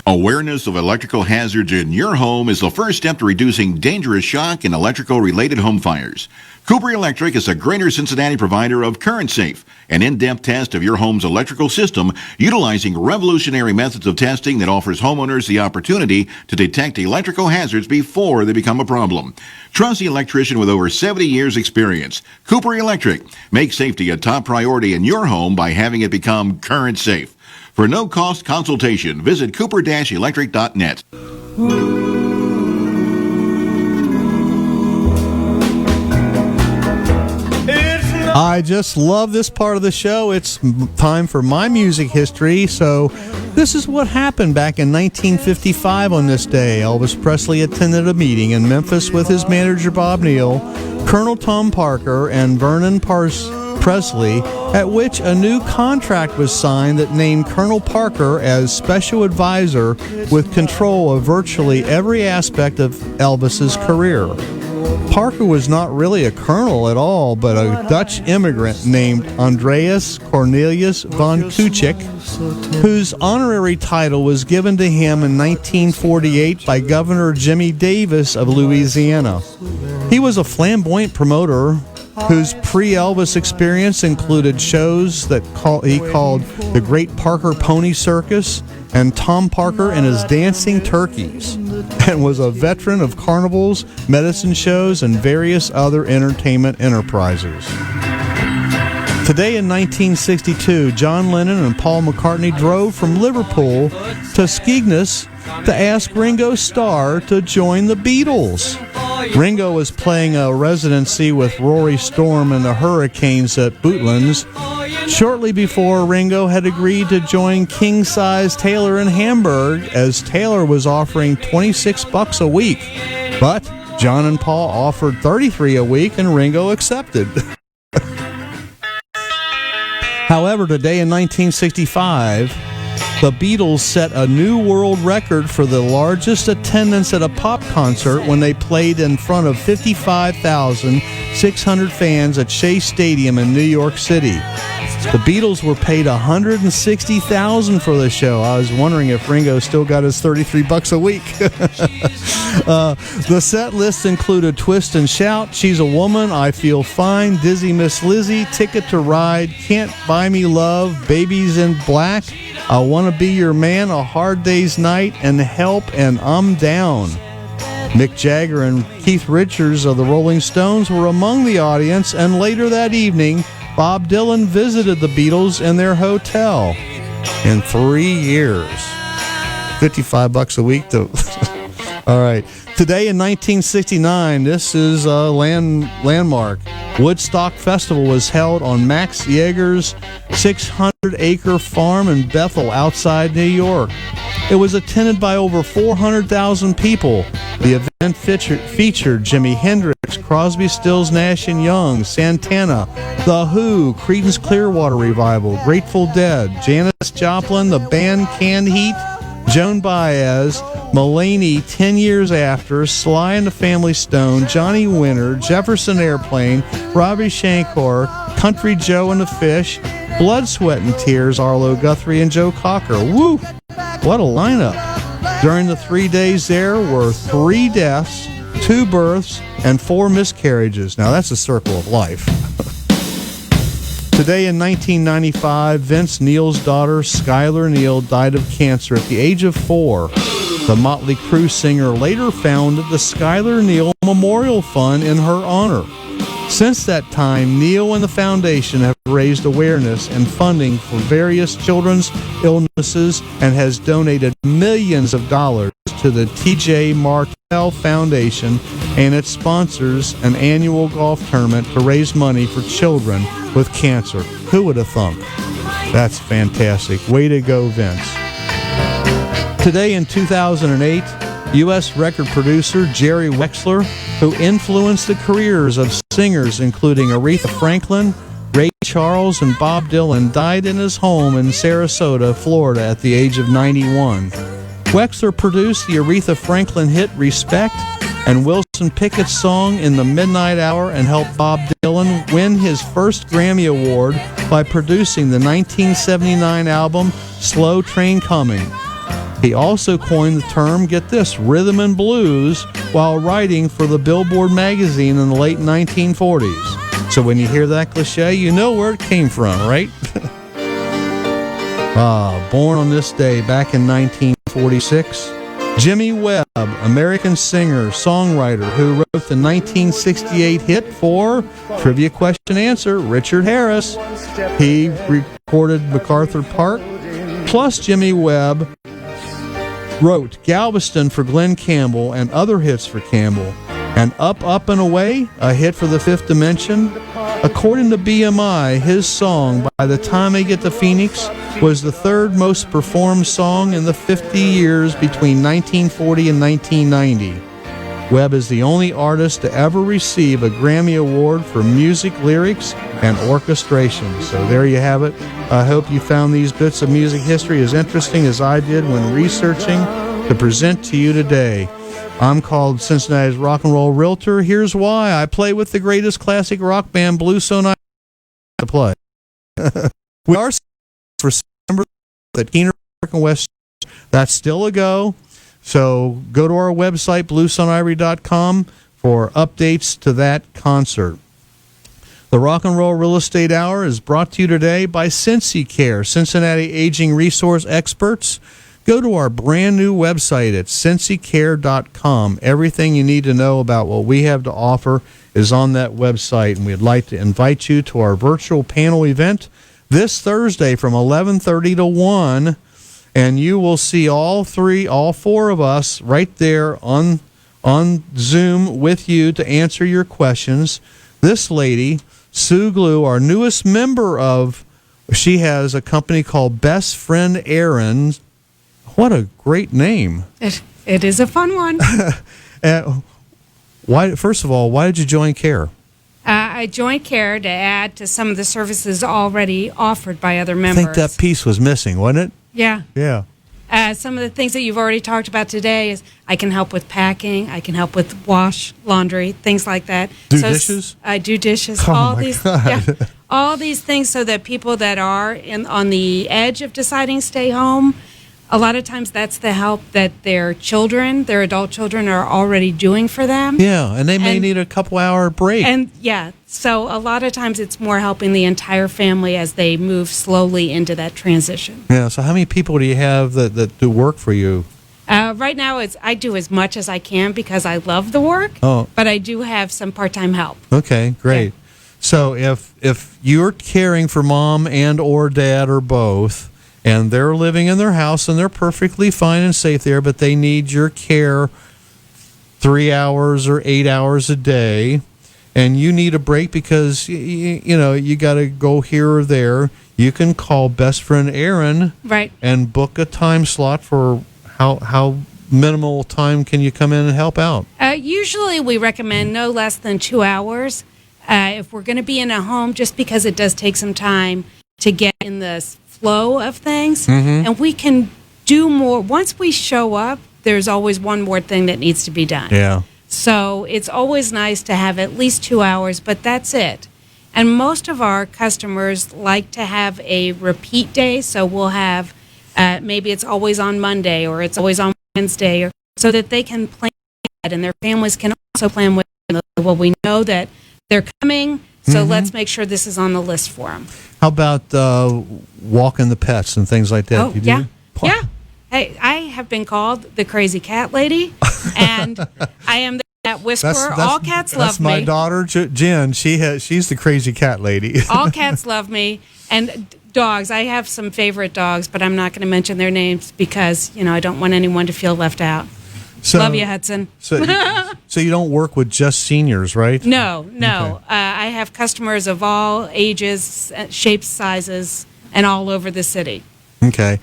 Awareness of electrical hazards in your home is the first step to reducing dangerous shock and electrical-related home fires. Cooper Electric is a Greater Cincinnati provider of Current Safe, an in-depth test of your home's electrical system utilizing revolutionary methods of testing that offers homeowners the opportunity to detect electrical hazards before they become a problem. Trust the electrician with over 70 years' experience. Cooper Electric. Make safety a top priority in your home by having it become Current Safe. For no-cost consultation, visit cooper-electric.net. It's I just love this part of the show. It's time for my music history. So, this is what happened back in 1955 on this day. Elvis Presley attended a meeting in Memphis with his manager Bob Neal, Colonel Tom Parker, and Vernon Presley, at which a new contract was signed that named Colonel Parker as special advisor with control of virtually every aspect of Elvis's career. Parker was not really a colonel at all, but a Dutch immigrant named Andreas Cornelius von Kuchik, whose honorary title was given to him in 1948 by Governor Jimmy Davis of Louisiana. He was a flamboyant promoter whose pre-Elvis experience included shows that he called the Great Parker Pony Circus and Tom Parker and his Dancing Turkeys, and was a veteran of carnivals, medicine shows, and various other entertainment enterprises. Today in 1962, John Lennon and Paul McCartney drove from Liverpool to Skegness to ask Ringo Starr to join the Beatles. Ringo was playing a residency with Rory Storm and the Hurricanes at Bootlands. Shortly before, Ringo had agreed to join King Size Taylor in Hamburg, as Taylor was offering $26 a week. But John and Paul offered $33 a week, and Ringo accepted. However, today in 1965, the Beatles set a new world record for the largest attendance at a pop concert when they played in front of 55,600 fans at Shea Stadium in New York City. The Beatles were paid $160,000 for the show. I was wondering if Ringo still got his $33 a week. The set list included Twist and Shout, She's a Woman, I Feel Fine, Dizzy Miss Lizzie, Ticket to Ride, Can't Buy Me Love, Babies in Black, I Want to Be Your Man, A Hard Day's Night, and Help, and I'm Down. Mick Jagger and Keith Richards of the Rolling Stones were among the audience, and later that evening, Bob Dylan visited the Beatles in their hotel. In 3 years. $55 a week. All right. Today in 1969, this is a landmark. Woodstock Festival was held on Max Yeager's 600-acre farm in Bethel outside New York. It was attended by over 400,000 people. The event featured Jimi Hendrix, Crosby, Stills, Nash & Young, Santana, The Who, Creedence Clearwater Revival, Grateful Dead, Janis Joplin, the band Canned Heat, Joan Baez, Mullaney 10 years after, Sly and the Family Stone, Johnny Winter, Jefferson Airplane, Robbie Shankar, Country Joe and the Fish, Blood, Sweat and Tears, Arlo Guthrie and Joe Cocker. Woo! What a lineup. During the 3 days there were 3 deaths, 2 births, and 4 miscarriages. Now that's a circle of life. Today in 1995, Vince Neil's daughter, Skylar Neil, died of cancer at the age of 4. The Motley Crue singer later founded the Skylar Neil Memorial Fund in her honor. Since that time, Neil and the foundation have raised awareness and funding for various children's illnesses and has donated millions of dollars to the T.J. Martell Foundation, and it sponsors an annual golf tournament to raise money for children with cancer. Who would have thunk? That's fantastic. Way to go, Vince. Today in 2008, U.S. record producer Jerry Wexler, who influenced the careers of singers including Aretha Franklin, Ray Charles, and Bob Dylan, died in his home in Sarasota, Florida at the age of 91. Wexler produced the Aretha Franklin hit Respect and Wilson Pickett's song In the Midnight Hour, and helped Bob Dylan win his first Grammy Award by producing the 1979 album Slow Train Coming. He also coined the term, get this, rhythm and blues, while writing for the Billboard magazine in the late 1940s. So when you hear that cliche, you know where it came from, right? Born on this day back in 1946, Jimmy Webb, American singer, songwriter, who wrote the 1968 hit for Trivia Question Answer, Richard Harris. He recorded MacArthur Park. Plus, Jimmy Webb wrote Galveston for Glenn Campbell and other hits for Campbell. And Up, Up, and Away, a hit for the Fifth Dimension. According to BMI, his song, By the Time I Get to Phoenix, was the third most performed song in the 50 years between 1940 and 1990. Webb is the only artist to ever receive a Grammy Award for music, lyrics, and orchestration. So there you have it. I hope you found these bits of music history as interesting as I did when researching to present to you today. I'm called Cincinnati's Rock and Roll Realtor. Here's why. I play with the greatest classic rock band, Blue So Nice to play. We are for September at Keener Park in West. That's still a go. So go to our website, bluesunIvory.com, for updates to that concert. The Rock and Roll Real Estate Hour is brought to you today by CincyCare, Cincinnati Aging Resource Experts. Go to our brand new website at cincycare.com. Everything you need to know about what we have to offer is on that website, and we'd like to invite you to our virtual panel event this Thursday from 11:30 to 1, and you will see all four of us right there on Zoom with you to answer your questions. This lady, Sue Glew, our newest member she has a company called Best Friend Errand. What a great name. It is a fun one. First of all, why did you join CARE? I joined CARE to add to some of the services already offered by other I members. think that piece was missing, wasn't it? Yeah. Yeah. Some of the things that you've already talked about today is I can help with packing, I can help with wash, laundry, things like that. Do dishes? I do dishes. Oh all my these, God. Yeah, all these things so that people that are on the edge of deciding to stay home, a lot of times that's the help that their adult children are already doing for them. Yeah, and they may need a couple-hour break. And yeah, so a lot of times it's more helping the entire family as they move slowly into that transition. Yeah, so how many people do you have that do work for you? Right now, I do as much as I can because I love the work, but I do have some part-time help. Okay, great. Yeah. So if you're caring for mom and or dad or both, and they're living in their house and they're perfectly fine and safe there, but they need your care 3 hours or 8 hours a day, and you need a break because you got to go here or there, you can call Best Friend Aaron, right, and book a time slot for how minimal time can you come in and help out. Usually we recommend no less than 2 hours if we're going to be in a home, just because it does take some time to get in the flow of things, and we can do more. Once we show up, there's always one more thing that needs to be done. Yeah. So it's always nice to have at least 2 hours, but that's it. And most of our customers like to have a repeat day, so we'll have maybe it's always on Monday or it's always on Wednesday, so that they can plan that, and their families can also plan with them. Well, we know that they're coming, so let's make sure this is on the list for them. How about walking the pets and things like that? Oh, you do? yeah. Yeah. Hey, I have been called the crazy cat lady, and I am the cat whisperer. All cats love me. That's my daughter, Jen. She's the crazy cat lady. All cats love me. And dogs. I have some favorite dogs, but I'm not going to mention their names because, I don't want anyone to feel left out. Love you, Hudson. So you don't work with just seniors, right? No. Okay. I have customers of all ages, shapes, sizes, and all over the city. Okay.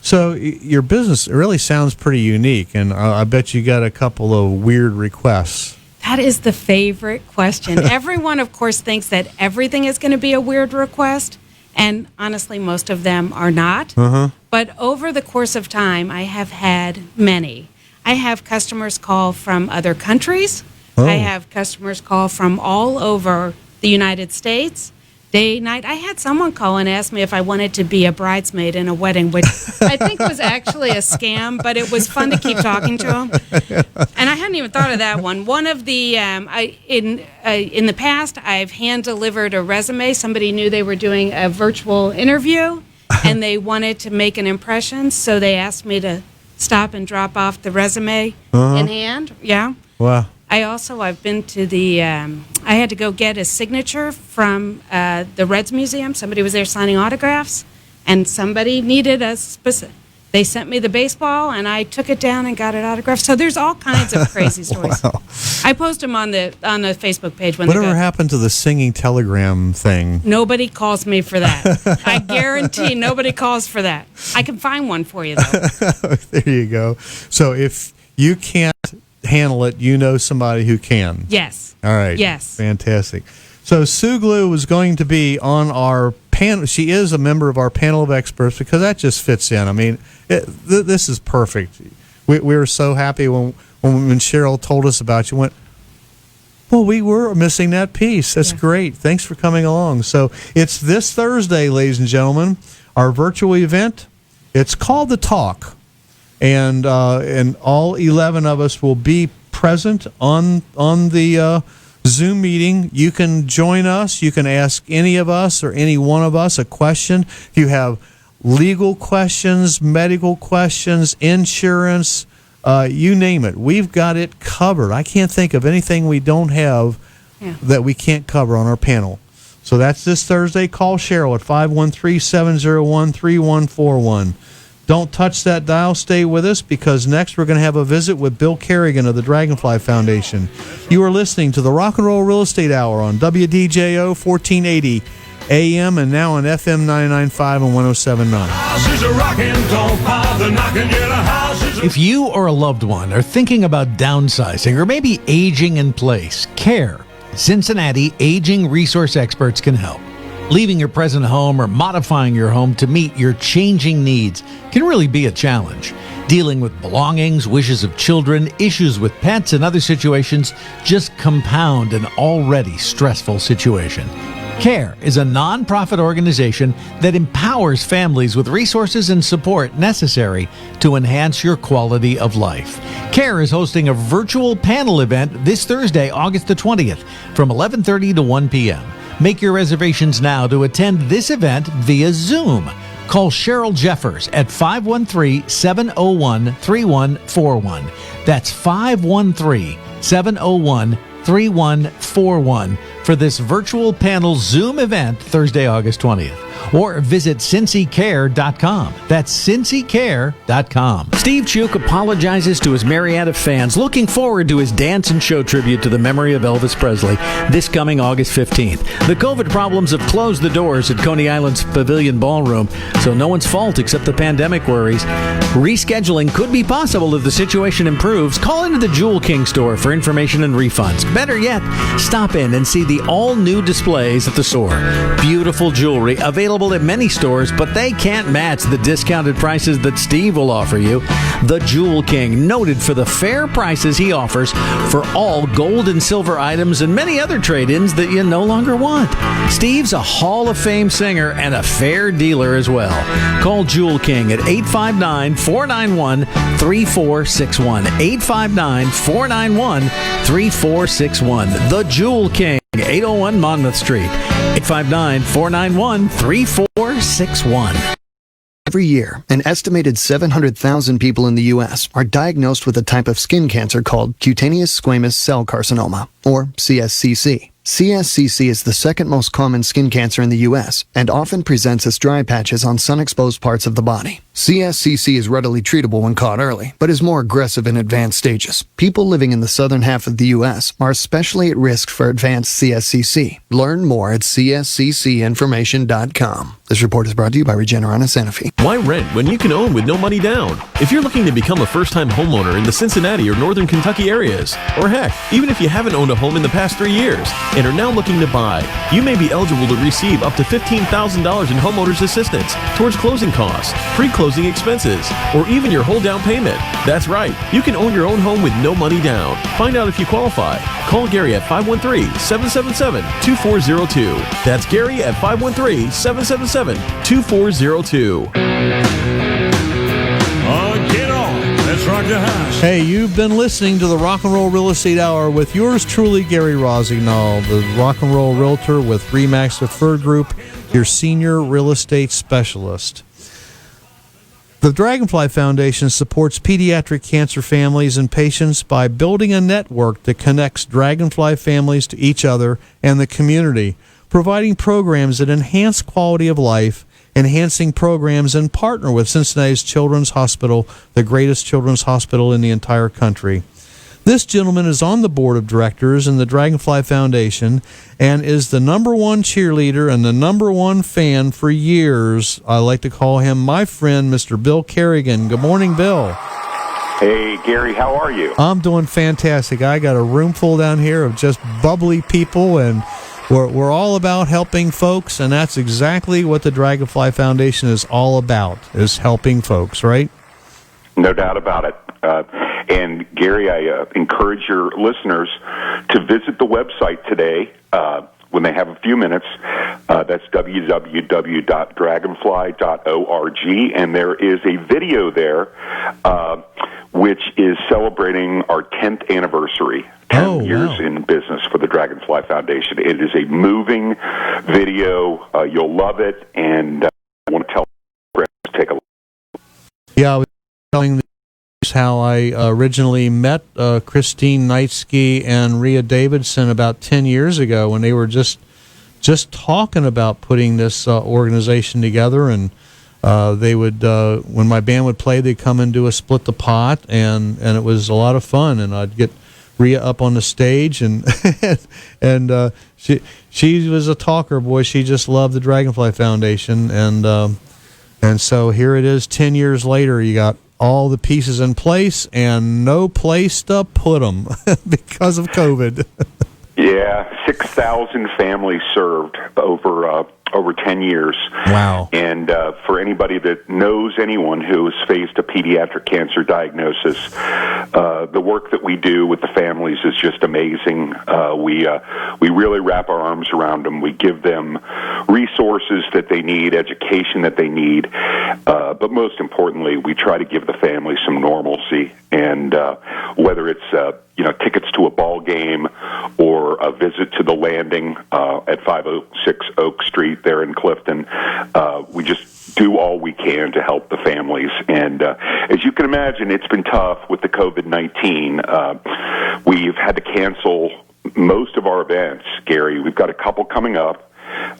So your business really sounds pretty unique, and I bet you got a couple of weird requests. That is the favorite question. Everyone, of course, thinks that everything is going to be a weird request, and honestly, most of them are not. But over the course of time, I have had many. I have customers call from other countries. I have customers call from all over the United States. Day, night. I had someone call and ask me if I wanted to be a bridesmaid in a wedding, which I think was actually a scam, but it was fun to keep talking to them. And I hadn't even thought of that one. One of the, in the past, I've hand-delivered a resume. Somebody knew they were doing a virtual interview, and they wanted to make an impression, so they asked me to stop and drop off the resume in hand. Yeah. Wow. I've been to the, I had to go get a signature from the Reds Museum. Somebody was there signing autographs, and somebody needed They sent me the baseball, and I took it down and got it autographed. So there's all kinds of crazy stories. Wow. I post them on the Facebook page when Whatever they go. happened to the singing telegram thing? Nobody calls me for that. I guarantee nobody calls for that. I can find one for you, though. There you go. So if you can't handle it, you know somebody who can. Yes. All right. Yes. Fantastic. So Sue Glew is going to be on our panel. She is a member of our panel of experts because that just fits in. I mean, this is perfect. We were so happy when Cheryl told us about you. Went, well, we were missing that piece. That's great. Thanks for coming along. So it's this Thursday, ladies and gentlemen, our virtual event. It's called The Talk. And all 11 of us will be present on the Zoom meeting. You can join us. You can ask any of us or any one of us a question. If you have legal questions, medical questions, insurance, you name it. We've got it covered. I can't think of anything we don't have that we can't cover on our panel. So that's this Thursday. Call Cheryl at 513-701-3141. Don't touch that dial. Stay with us because next we're going to have a visit with Bill Kerrigan of the Dragonfly Foundation. You are listening to the Rock and Roll Real Estate Hour on WDJO 1480 AM and now on FM 99.5 and 107.9. If you or a loved one are thinking about downsizing or maybe aging in place, CARE, Cincinnati Aging Resource Experts can help. Leaving your present home or modifying your home to meet your changing needs can really be a challenge. Dealing with belongings, wishes of children, issues with pets, and other situations just compound an already stressful situation. CARE is a nonprofit organization that empowers families with resources and support necessary to enhance your quality of life. CARE is hosting a virtual panel event this Thursday, August the 20th, from 11:30 to 1 p.m. Make your reservations now to attend this event via Zoom. Call Cheryl Jeffers at 513-701-3141. That's 513-701-3141 for this virtual panel Zoom event Thursday, August 20th. Or visit cincycare.com. That's cincycare.com. Steve Chuk apologizes to his Marietta fans, looking forward to his dance and show tribute to the memory of Elvis Presley this coming August 15th. The COVID problems have closed the doors at Coney Island's Pavilion Ballroom, so no one's fault except the pandemic worries. Rescheduling could be possible if the situation improves. Call into the Jewel King store for information and refunds. Better yet, stop in and see the all-new displays at the store. Beautiful jewelry available at many stores, but they can't match the discounted prices that Steve will offer you. The Jewel King, noted for the fair prices he offers for all gold and silver items and many other trade-ins that you no longer want. Steve's a Hall of Fame singer and a fair dealer as well. Call Jewel King at 859-491-3461. 859-491-3461. The Jewel King, 801 Monmouth Street. 859-491-3461. Every year, an estimated 700,000 people in the U.S. are diagnosed with a type of skin cancer called cutaneous squamous cell carcinoma, or CSCC. CSCC is the second most common skin cancer in the U.S. and often presents as dry patches on sun-exposed parts of the body. CSCC is readily treatable when caught early, but is more aggressive in advanced stages. People living in the southern half of the U.S. are especially at risk for advanced CSCC. Learn more at csccinformation.com. This report is brought to you by Regeneron and Sanofi. Why rent when you can own with no money down? If you're looking to become a first-time homeowner in the Cincinnati or Northern Kentucky areas, or heck, even if you haven't owned a home in the past 3 years and are now looking to buy, you may be eligible to receive up to $15,000 in homeowners assistance towards closing costs, pre-closing expenses, or even your whole down payment. That's right, you can own your own home with no money down. Find out if you qualify. Call Gary at 513-777-2402. That's Gary at 513-777-2402. Get on. Let's rock the house. Hey, you've been listening to the Rock and Roll Real Estate Hour with yours truly, Gary Rossignol, the Rock and Roll Realtor with RE/MAX Preferred Group, your senior real estate specialist. The Dragonfly Foundation supports pediatric cancer families and patients by building a network that connects Dragonfly families to each other and the community, providing programs that enhance quality of life enhancing programs and partner with Cincinnati's Children's Hospital, the greatest children's hospital in the entire country. This gentleman is on the board of directors in the Dragonfly Foundation and is the number one cheerleader and the number one fan for years. I like to call him my friend, Mr. Bill Kerrigan. Good morning, Bill. Hey, Gary, how are you? I'm doing fantastic. I got a room full down here of just bubbly people, and we're all about helping folks, and that's exactly what the Dragonfly Foundation is all about, is helping folks, right? No doubt about it. And Gary, I encourage your listeners to visit the website today when they have a few minutes. That's www.dragonfly.org, and there is a video there which is celebrating our 10th anniversary. 10 years in business for the Dragonfly Foundation. It is a moving video. You'll love it, and I want to tell friends to take a look. Yeah, I was telling the how I originally met Christine Knightsky and Rhea Davidson about 10 years ago when they were just talking about putting this organization together, and they would when my band would play, they'd come and do a split the pot, and it was a lot of fun, and I'd get Rhea up on the stage, and and she was a talker, boy. She just loved the Dragonfly Foundation, and so here it is 10 years later. You got all the pieces in place and no place to put them because of COVID. Yeah, 6,000 families served over 10 years. Wow. And for anybody that knows anyone who has faced a pediatric cancer diagnosis, the work that we do with the families is just amazing. We really wrap our arms around them. We give them resources that they need, education that they need, but most importantly, we try to give the family some normalcy. And whether it's tickets to a ball game or a visit to the landing at 506 Oak Street there in Clifton, we just do all we can to help the families. And as you can imagine, it's been tough with the COVID-19. We've had to cancel most of our events, Gary. We've got a couple coming up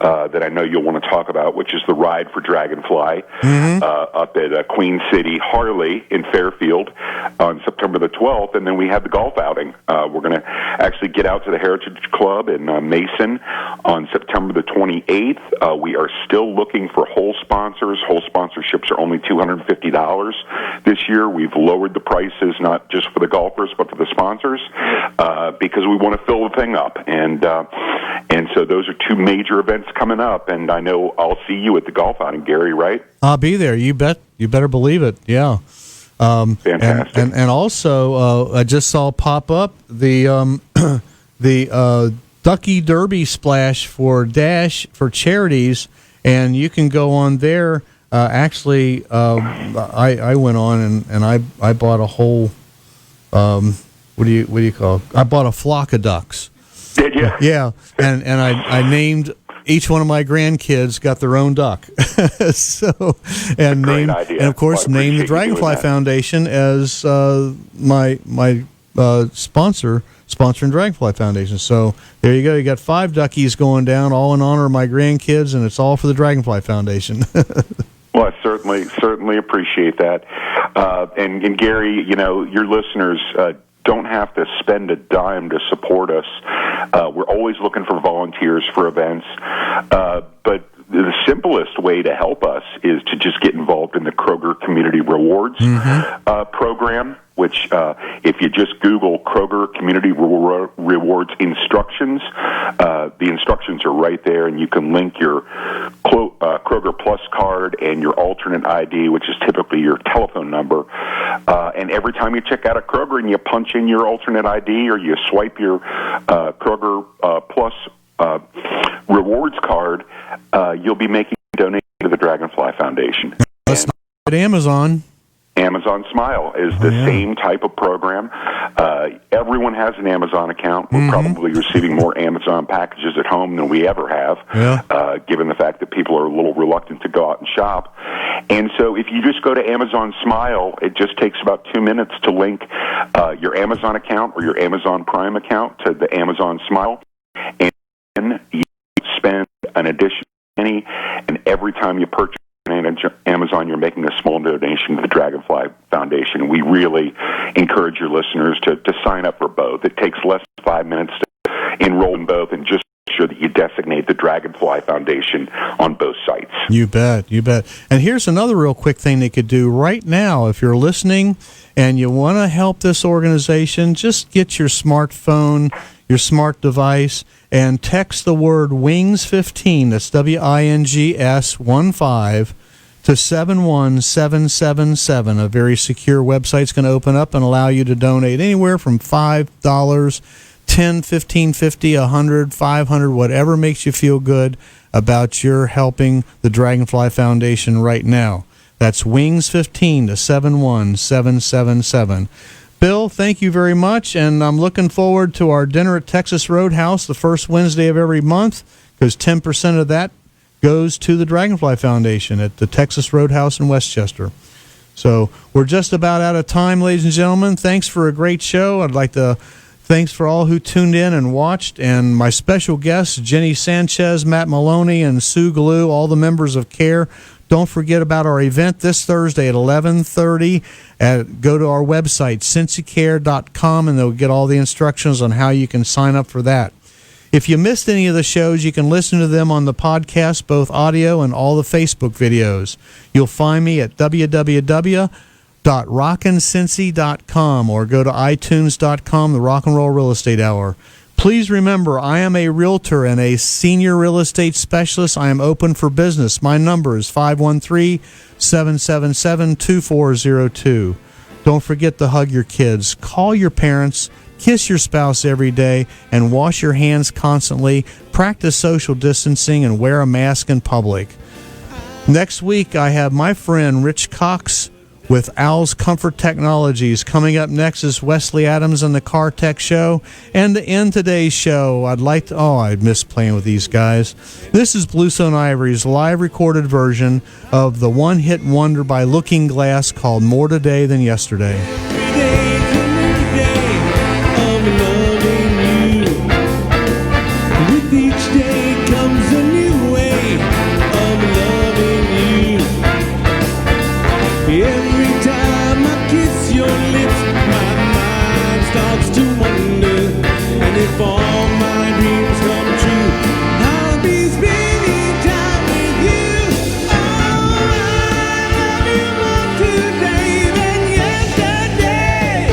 that I know you'll want to talk about, which is the Ride for Dragonfly up at Queen City Harley in Fairfield on September the 12th, and then we have the golf outing. We're going to actually get out to the Heritage Club in Mason on September the 28th. We are still looking for whole sponsors. Whole sponsorships are only $250 this year. We've lowered the prices, not just for the golfers, but for the sponsors, because we want to fill the thing up. And so those are two major events coming up, and I know I'll see you at the golf outing, Gary, right? I'll be there. You bet. You better believe it. Yeah. Fantastic. And also, I just saw pop up the Ducky Derby Splash for Dash for charities, and you can go on there. Actually, I went on and I bought a whole what do you call it? I bought a flock of ducks. Did you? Yeah, and I named each one of my grandkids got their own duck. So and named idea. and of course Well, I named the appreciate you doing Dragonfly that. Foundation as my sponsoring Dragonfly Foundation. So there you go. You got 5 duckies going down, all in honor of my grandkids, and it's all for the Dragonfly Foundation. Well, I certainly appreciate that. And Gary, your listeners don't have to spend a dime to support us. We're always looking for volunteers for events. But the simplest way to help us is to just get involved in the Kroger Community Rewards program, which if you just Google Kroger Community Rewards instructions, the instructions are right there, and you can link your Kroger Plus card and your alternate ID, which is typically your telephone number. And every time you check out a Kroger and you punch in your alternate ID or you swipe your Kroger Plus rewards card, you'll be making a donation to the Dragonfly Foundation. Let's not at Amazon. Amazon Smile is the same type of program. Everyone has an Amazon account. We're probably receiving more Amazon packages at home than we ever have, given the fact that people are a little reluctant to go out and shop. And so if you just go to Amazon Smile, it just takes about 2 minutes to link your Amazon account or your Amazon Prime account to the Amazon Smile. And you spend an additional penny, and every time you purchase donation to the Dragonfly Foundation. We really encourage your listeners to sign up for both. It takes less than 5 minutes to enroll in both, and just make sure that you designate the Dragonfly Foundation on both sites. You bet, you bet. And here's another real quick thing they could do right now. If you're listening and you want to help this organization, just get your smartphone, your smart device, and text the word WINGS15, that's WINGS 15, to 71777. A very secure website's going to open up and allow you to donate anywhere from $5, 10, 15, 50, 100, 500, whatever makes you feel good about your helping the Dragonfly Foundation right now. That's WINGS15 to 71777. Bill, thank you very much, and I'm looking forward to our dinner at Texas Roadhouse the first Wednesday of every month, because 10% of that goes to the Dragonfly Foundation at the Texas Roadhouse in Westchester. So we're just about out of time, ladies and gentlemen. Thanks for a great show. Thanks for all who tuned in and watched, and my special guests, Jenny Sanchez, Matt Maloney, and Sue Glew, all the members of CARE. Don't forget about our event this Thursday at 11:30. Go to our website, cincycare.com, and they'll get all the instructions on how you can sign up for that. If you missed any of the shows, you can listen to them on the podcast, both audio and all the Facebook videos. You'll find me at www.rockincincy.com or go to itunes.com, the Rock and Roll Real Estate Hour. Please remember, I am a realtor and a senior real estate specialist. I am open for business. My number is 513-777-2402. Don't forget to hug your kids. Call your parents. Kiss your spouse every day, and wash your hands constantly. Practice social distancing and wear a mask in public. Next week, I have my friend Rich Cox with Al's Comfort Technologies. Coming up next is Wesley Adams and the Car Tech Show. And to end today's show, I miss playing with these guys. This is Bluestone Ivory's live recorded version of the one-hit wonder by Looking Glass called More Today Than Yesterday. If all my dreams come true, I'll be spending time with you. Oh, I love you more today than yesterday,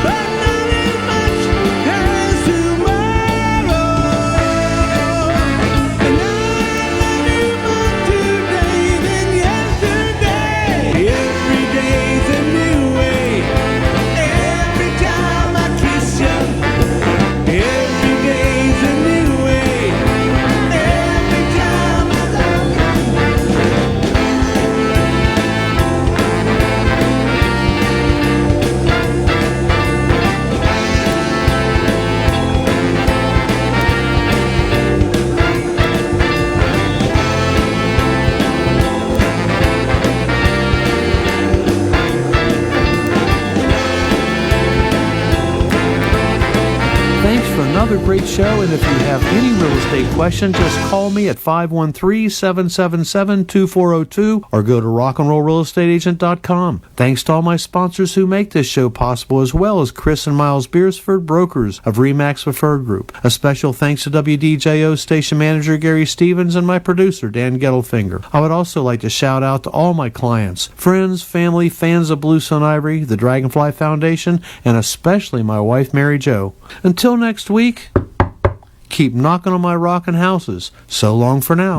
but not as much as tomorrow. And I love you more today than yesterday. Every day's a new way. Every time I kiss you, every day's a new way. Every time I love you. Thanks for another great show, and if you have any real estate questions, just call me at 513-777-2402 or go to rockandrollrealestateagent.com. Thanks to all my sponsors who make this show possible, as well as Chris and Myles Beersford, brokers of RE/MAX Preferred Group. A special thanks to WDJO station manager Gary Stevens and my producer Dan Gettelfinger. I would also like to shout out to all my clients, friends, family, fans of Bluestone Ivory, the Dragonfly Foundation, and especially my wife Mary Jo. Until next week, keep knocking on my rockin' houses. So long for now.